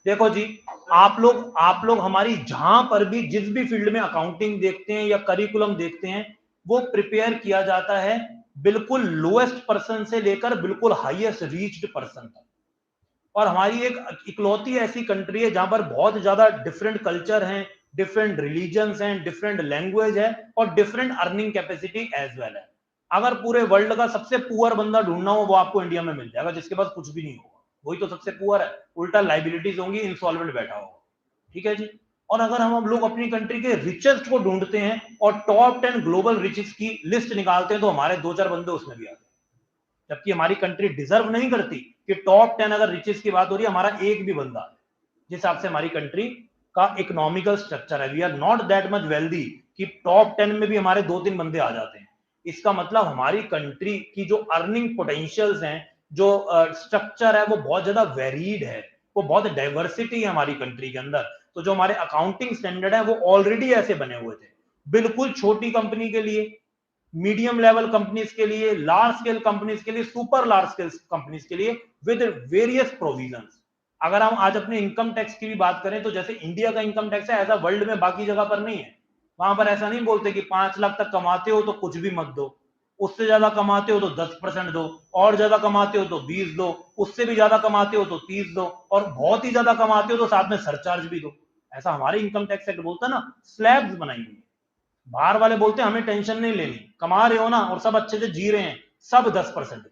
देखो जी, आप लोग हमारी जहां पर भी जिस भी फील्ड में अकाउंटिंग देखते हैं या करिकुलम देखते हैं, वो प्रिपेयर किया जाता है बिल्कुल लोएस्ट पर्सन से लेकर बिल्कुल हाईएस्ट रीच्ड पर्सन तक। और हमारी एक इकलौती ऐसी कंट्री है जहां पर बहुत ज्यादा डिफरेंट कल्चर हैं, डिफरेंट रिलीजन्स हैं, डिफरेंट लैंग्वेज है और different earning capacity as well है। अगर पूरे वर्ल्ड का सबसे पुअर बंदा ढूंढना हो, वो आपको इंडिया में मिल जाएगा, जिसके पास कुछ भी नहीं होगा। वही तो सबसे पुअर है, उल्टा लाइबिलिटीज होंगी, इंसॉल्वेंट बैठा होगा। ठीक है जी। और अगर हम लोग अपनी कंट्री के रिचेस्ट को ढूंढते हैं और टॉप 10 ग्लोबल रिचेस्ट की लिस्ट निकालते हैं, तो हमारे 2-4 बंदे उसमें भी आते हैं। जबकि हमारी कंट्री डिजर्व नहीं करती कि टॉप 10 अगर रिचेस की बात हो रही है, हमारा एक भी बंदा है। जिस हिसाब से हमारी कंट्री का इकोनॉमिकल स्ट्रक्चर है, we are not that much wealthy कि टॉप 10 में भी हमारे 2-3 बंदे आ जाते हैं। इसका मतलब हमारी कंट्री की जो अर्निंग पोटेंशियल्स हैं, जो स्ट्रक्चर है, वो बहुत ज्यादा वेरीड है, वो बहुत डाइवर्सिटी है हमारी कंट्री के अंदर। तो जो हमारे अकाउंटिंग स्टैंडर्ड है वो ऑलरेडी ऐसे बने हुए थे, बिल्कुल छोटी कंपनी के लिए, मीडियम लेवल कंपनीज के लिए, लार्ज स्केल कंपनीज के लिए, सुपर लार्ज स्केल कंपनीज के लिए, विद वेरियस प्रोविजंस। अगर हम आज अपने इनकम टैक्स की भी बात करें, तो जैसे इंडिया का इनकम टैक्स है, ऐसा वर्ल्ड में बाकी जगह पर नहीं है। वहां पर ऐसा नहीं बोलते कि 5 लाख तक कमाते हो तो कुछ भी मत दो, उससे ज्यादा कमाते हो तो 10% दो, और ज्यादा कमाते हो तो 20 दो, उससे भी ज्यादा कमाते हो तो 30 दो, और बहुत ही ज्यादा कमाते हो तो साथ में सरचार्ज भी दो। ऐसा हमारे इनकम टैक्स एक्ट बोलता है ना, स्लैब्स बनाई हुई है। बाहर वाले बोलते हैं हमें टेंशन नहीं लेनी, कमा रहे हो ना और सब अच्छे से जी रहे हैं, सब 10% दो,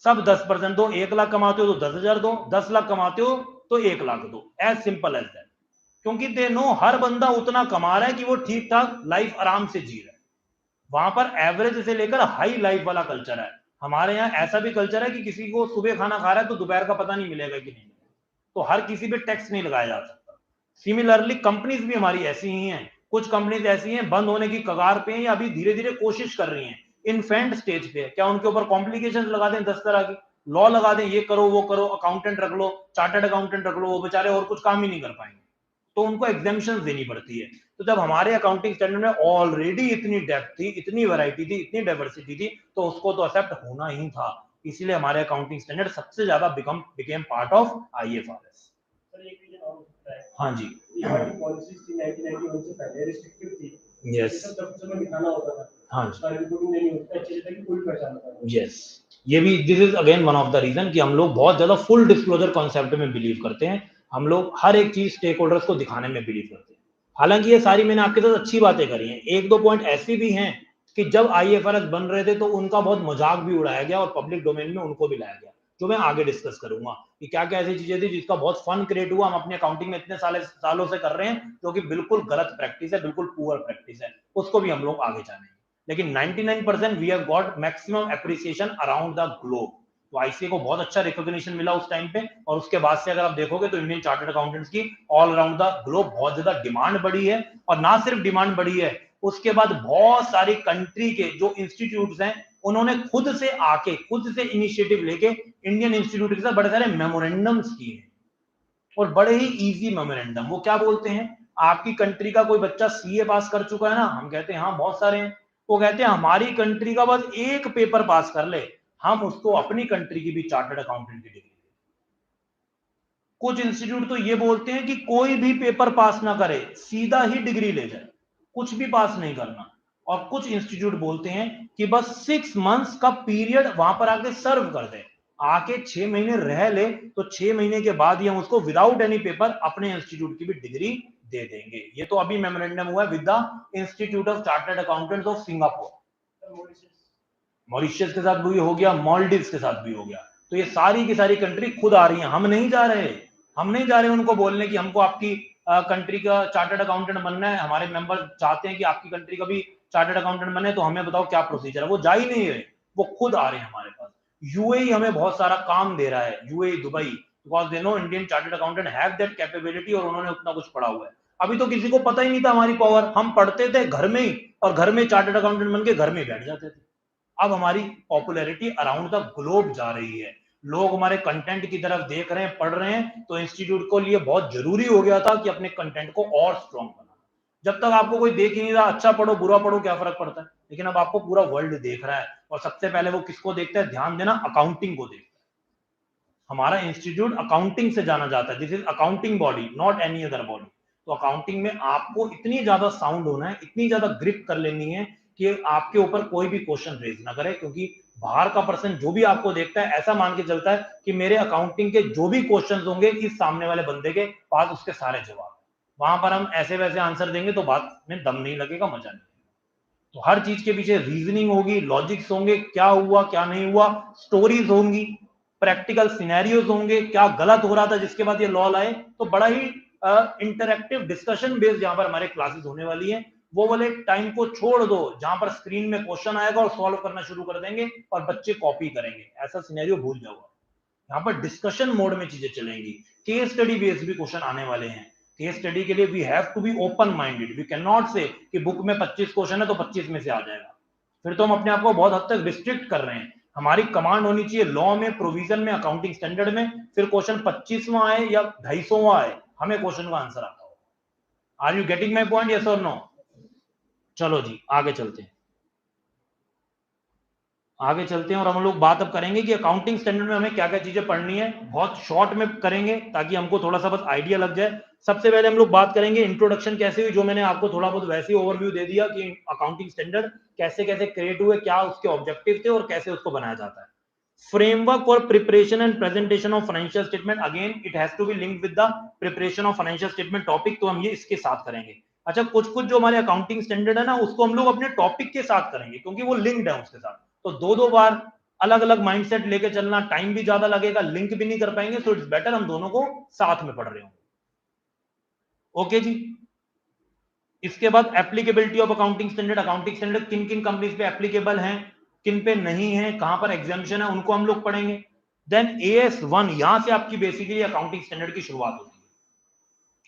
सब 10% दो। 1 लाख कमाते हो तो 10,000 दो, 10 लाख कमाते हो तो 1 लाख दो। As simple as that. क्योंकि दे नो हर बंदा उतना कमा रहा है कि वो ठीक ठाक लाइफ आराम से जी रहा है। वहां पर एवरेज से लेकर हाई लाइफ वाला कल्चर है। हमारे यहाँ ऐसा भी कल्चर है कि किसी को सुबह खाना खा रहा है तो दोपहर का पता नहीं मिलेगा कि नहीं मिलेगा, तो हर किसी पे टैक्स नहीं लगाया जा सकता। सिमिलरली कंपनीज भी हमारी ऐसी ही हैं। कुछ कंपनीज ऐसी हैं बंद होने की कगार पे हैं या अभी धीरे धीरे कोशिश कर रही हैं, इन्फेंट स्टेज पे। क्या उनके ऊपर कॉम्प्लिकेशन लगा दें 10 तरह की, लॉ लगा दें, ये करो वो करो, अकाउंटेंट रख लो, चार्टर्ड अकाउंटेंट रख लो, वो बेचारे और कुछ काम ही नहीं कर पाएंगे, तो उनको एग्जामिशन देनी पड़ती है। तो जब हमारे अकाउंटिंग स्टैंडर्ड में ऑलरेडी इतनी डेप्थ थी, इतनी वैरायटी थी, इतनी डाइवर्सिटी थी, तो उसको तो एक्सेप्ट होना ही था। इसीलिए हमारे अकाउंटिंग स्टैंडर्ड सबसे ज्यादा बिकेम पार्ट ऑफ आईएफआरएस। हाँ जी। यस। हाँ जी। यस, ये भी this is again one of the reason कि हम लोग बहुत ज्यादा फुल डिस्क्लोजर कॉन्सेप्ट में बिलीव करते हैं। हम लोग हर एक चीज स्टेक होल्डर्स को दिखाने में बिलीव करते हैं। हालांकि ये सारी मैंने आपके साथ अच्छी बातें करी हैं, 1-2 पॉइंट ऐसे भी हैं कि जब आईएफआरएस बन रहे थे तो उनका बहुत मजाक भी उड़ाया गया और पब्लिक डोमेन में उनको भी लाया गया, जो मैं आगे डिस्कस करूंगा कि क्या क्या ऐसी चीजें थी जिसका बहुत फन क्रिएट हुआ। हम अपने अकाउंटिंग में इतने सालों से कर रहे हैं, जो कि बिल्कुल गलत प्रैक्टिस है, बिल्कुल पुअर प्रैक्टिस है, उसको भी हम लोग आगे जानेंगे। लेकिन 99% we have got maximum appreciation around the globe. तो आईसीए को बहुत अच्छा रिकॉग्निशन मिला उस टाइम पे, और उसके बाद से अगर आप देखोगे तो इंडियन चार्टर्ड अकाउंटेंट्स की ऑल अराउंड द ग्लोब बहुत ज्यादा डिमांड बढ़ी है। और ना सिर्फ डिमांड बढ़ी है, उसके बाद बहुत सारी कंट्री के जो इंस्टीट्यूट्स हैं, उन्होंने खुद से आके, खुद से इनिशिएटिव लेके इंडियन इंस्टीट्यूट के साथ बड़े सारे मेमोरेंडम्स किए हैं, और बड़े ही इजी मेमोरेंडम। वो क्या बोलते हैं आपकी कंट्री का कोई बच्चा सीए पास कर चुका है ना? हम कहते हैं हाँ बहुत सारे हैं। वो कहते हैं हमारी कंट्री का बस एक पेपर पास कर ले, हम उसको अपनी कंट्री की भी चार्टर्ड अकाउंटेंट की डिग्री। कुछ इंस्टीट्यूट तो ये बोलते हैं कि कोई भी पेपर पास ना करे, सीधा ही डिग्री ले जाए, कुछ भी पास नहीं करना। और कुछ इंस्टीट्यूट बोलते हैं कि बस 6 मंथ्स का पीरियड वहां पर आके सर्व कर दे, आके 6 महीने रह ले, तो 6 महीने के बाद ही हम उसको विदाउट एनी पेपर अपने इंस्टीट्यूट की भी डिग्री दे देंगे। ये तो अभी मेमोरेंडम हुआ है with the institute of Chartered Accountants of Singapore. Mauritius के साथ भी हो गया, मालदीव्स के साथ भी हो गया। तो ये सारी की सारी कंट्री खुद आ रही हैं, हम नहीं जा रहे, हम नहीं जा रहे उनको बोलने कि हमको आपकी कंट्री का चार्टर्ड अकाउंटेंट बनना है, हमारे मेंबर चाहते हैं कि आपकी कंट्री का भी चार्टर्ड अकाउंटेंट बने, तो हमें बताओ क्या प्रोसीजर है। वो जा ही नहीं रहे, वो खुद आ रहे हैं हमारे पास। यूएई हमें बहुत सारा काम दे रहा है, UAE, Dubai, because they no Indian chartered accountant have that capability, और उन्होंने उतना कुछ पढ़ा हुआ है। अभी तो किसी को पता ही नहीं था हमारी पावर, हम पढ़ते थे घर में ही, और घर में चार्टर्ड अकाउंटेंट बन के घर में बैठ जाते थे। अब हमारी पॉपुलैरिटी अराउंड द ग्लोब जा रही है, लोग हमारे कंटेंट की तरफ देख रहे हैं, पढ़ रहे हैं, तो इंस्टीट्यूट को लिए बहुत जरूरी हो गया था कि अपने कंटेंट को और स्ट्रॉन्ग बनाना। जब तक आपको कोई देख ही नहीं रहा, अच्छा पढ़ो बुरा पढ़ो क्या फर्क पड़ता है, लेकिन अब आपको पूरा वर्ल्ड देख रहा है, और सबसे पहले वो किसको देखता है, ध्यान देना, अकाउंटिंग को देखता है। हमारा इंस्टीट्यूट अकाउंटिंग से जाना जाता है, this is accounting body, not any other body. तो अकाउंटिंग में आपको इतनी ज्यादा साउंड होना है, इतनी ज्यादा ग्रिप कर लेनी है कि आपके ऊपर कोई भी क्वेश्चन रेज ना करे, क्योंकि बाहर का पर्सन जो भी आपको देखता है ऐसा मान के चलता है कि मेरे अकाउंटिंग के जो भी क्वेश्चन होंगे इस सामने वाले बंदे के पास उसके सारे जवाब। वहां पर हम ऐसे वैसे आंसर देंगे तो बात में दम नहीं लगेगा, मजा नहीं। तो हर चीज के पीछे रीजनिंग होगी, लॉजिक्स होंगे, क्या हुआ क्या नहीं हुआ, स्टोरीज होंगी, प्रैक्टिकल सिनेरियोज होंगे, क्या गलत हो रहा था जिसके बाद ये लॉ लाए। तो बड़ा ही इंटरेक्टिव डिस्कशन बेस्ड यहाँ पर हमारे क्लासेस होने वाली है। वो वाले टाइम को छोड़ दो जहां पर स्क्रीन में क्वेश्चन आएगा और सॉल्व करना शुरू कर देंगे और बच्चे कॉपी करेंगे, ऐसा सिनेरियो भूल जाओ। यहाँ पर डिस्कशन मोड में चीजें चलेंगी, केस स्टडी बेस्ड भी क्वेश्चन आने वाले हैं। केस स्टडी के लिए we have to be open minded, we can not say कि बुक में 25 क्वेश्चन है तो 25 में से आ जाएगा, फिर तो हम अपने आप को बहुत हद तक रिस्ट्रिक्ट कर रहे हैं। हमारी कमांड होनी चाहिए लॉ में, प्रोविजन में, अकाउंटिंग स्टैंडर्ड में, फिर क्वेश्चन 25वां आए या 250वां आए, हमें क्वेश्चन का आंसर आता हो। Are you getting my point, yes और नो? चलो जी आगे चलते हैं, आगे चलते हैं और हम लोग बात अब करेंगे कि अकाउंटिंग स्टैंडर्ड में हमें क्या क्या चीजें पढ़नी है। बहुत शॉर्ट में करेंगे ताकि हमको थोड़ा सा बस आइडिया लग जाए। सबसे पहले हम लोग बात करेंगे इंट्रोडक्शन कैसे हुई, जो मैंने आपको थोड़ा बहुत वैसे ही ओवरव्यू दे दिया कि अकाउंटिंग स्टैंडर्ड कैसे कैसे क्रिएट हुए, क्या उसके ऑब्जेक्टिव थे और कैसे उसको बनाया जाता है। Framework for preparation and presentation of financial statement, again it has to be linked with the preparation of financial statement topic, तो हम ये इसके साथ करेंगे। अच्छा, कुछ कुछ जो हमारे अकाउंटिंग स्टैंडर्ड है ना, उसको हम लोग अपने टॉपिक के साथ करेंगे क्योंकि वो लिंक्ड है उसके साथ। तो दो दो बार अलग अलग माइंडसेट लेके चलना, टाइम भी ज्यादा लगेगा, लिंक भी नहीं कर पाएंगे, सो इट्स बेटर हम दोनों को साथ में पढ़ रहे हो। ओके जी। इसके बाद applicability of accounting standard, accounting standard किन किन कंपनीज पे एप्लीकेबल हैं, किन पे नहीं है, कहां पर एग्जामिशन है, उनको हम लोग पढ़ेंगे। देन AS1, यहां से आपकी बेसिकली अकाउंटिंग स्टैंडर्ड की शुरुआत होती है।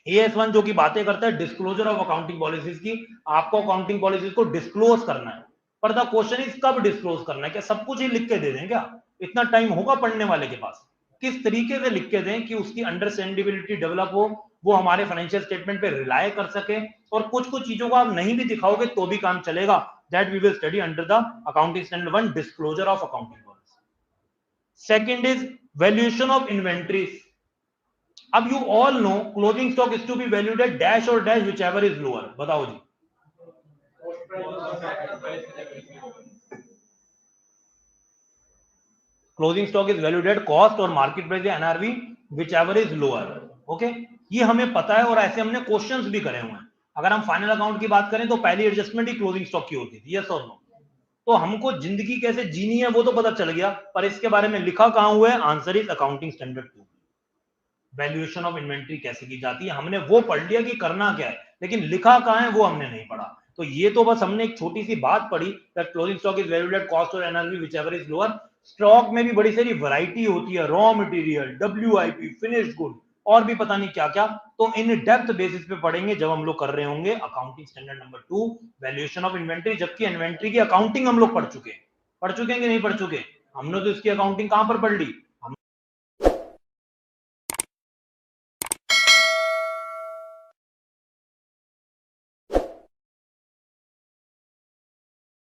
AS1 जो की बातें करता है डिस्क्लोजर ऑफ अकाउंटिंग पॉलिसीज की, आपको अकाउंटिंग पॉलिसीज को डिस्क्लोज करना है। पर द क्वेश्चन इज कब डिस्क्लोज करना है, क्या सब कुछ ही लिख के दे दें क्या? इतना टाइम होगा पढ़ने वाले के पास? किस तरीके से लिख के दें कि उसकी अंडरस्टैंडेबिलिटी डेवलप हो, वो हमारे फाइनेंशियल स्टेटमेंट पे रिलाय कर सके, और कुछ कुछ चीजों को आप नहीं भी दिखाओगे तो भी काम चलेगा। That we will study under the accounting standard 1, disclosure of accounting policy. Second is valuation of inventories. अब you all know closing stock is to be valued at dash और dash whichever is lower, बताओ जी। Closing stock is valued at cost और market price या NRV whichever is lower. Okay, ये हमें पता है और ऐसे हमने क्वेश्चंस भी करे हुए हैं। अगर हम फाइनल अकाउंट की बात करें तो पहली एडजस्टमेंट ही क्लोजिंग स्टॉक की होती थी, यस और नो? तो हमको जिंदगी कैसे जीनी है वो तो पता चल गया, पर इसके बारे में लिखा कहां हुआ है? Answer is accounting standard 2। Valuation of inventory कैसे की जाती है, हमने वो पढ़ लिया कि करना क्या है, लेकिन लिखा कहां है वो हमने नहीं पढ़ा। तो ये तो बस हमने एक छोटी सी बात पढ़ी that closing stock is valued at cost और NRV whichever is lower. Stock में भी बड़ी सारी वैरायटी होती है, raw material, WIP, finished good, और भी पता नहीं क्या क्या। तो इन डेप्थ बेसिस पे पढ़ेंगे जब हम लोग कर रहे होंगे accounting standard number 2, valuation of inventory. जबकि इन्वेंट्री की अकाउंटिंग हम लोग पढ़ चुके हैं कि नहीं पढ़ चुके? हमने तो इसकी अकाउंटिंग कहां पर पढ़ ली?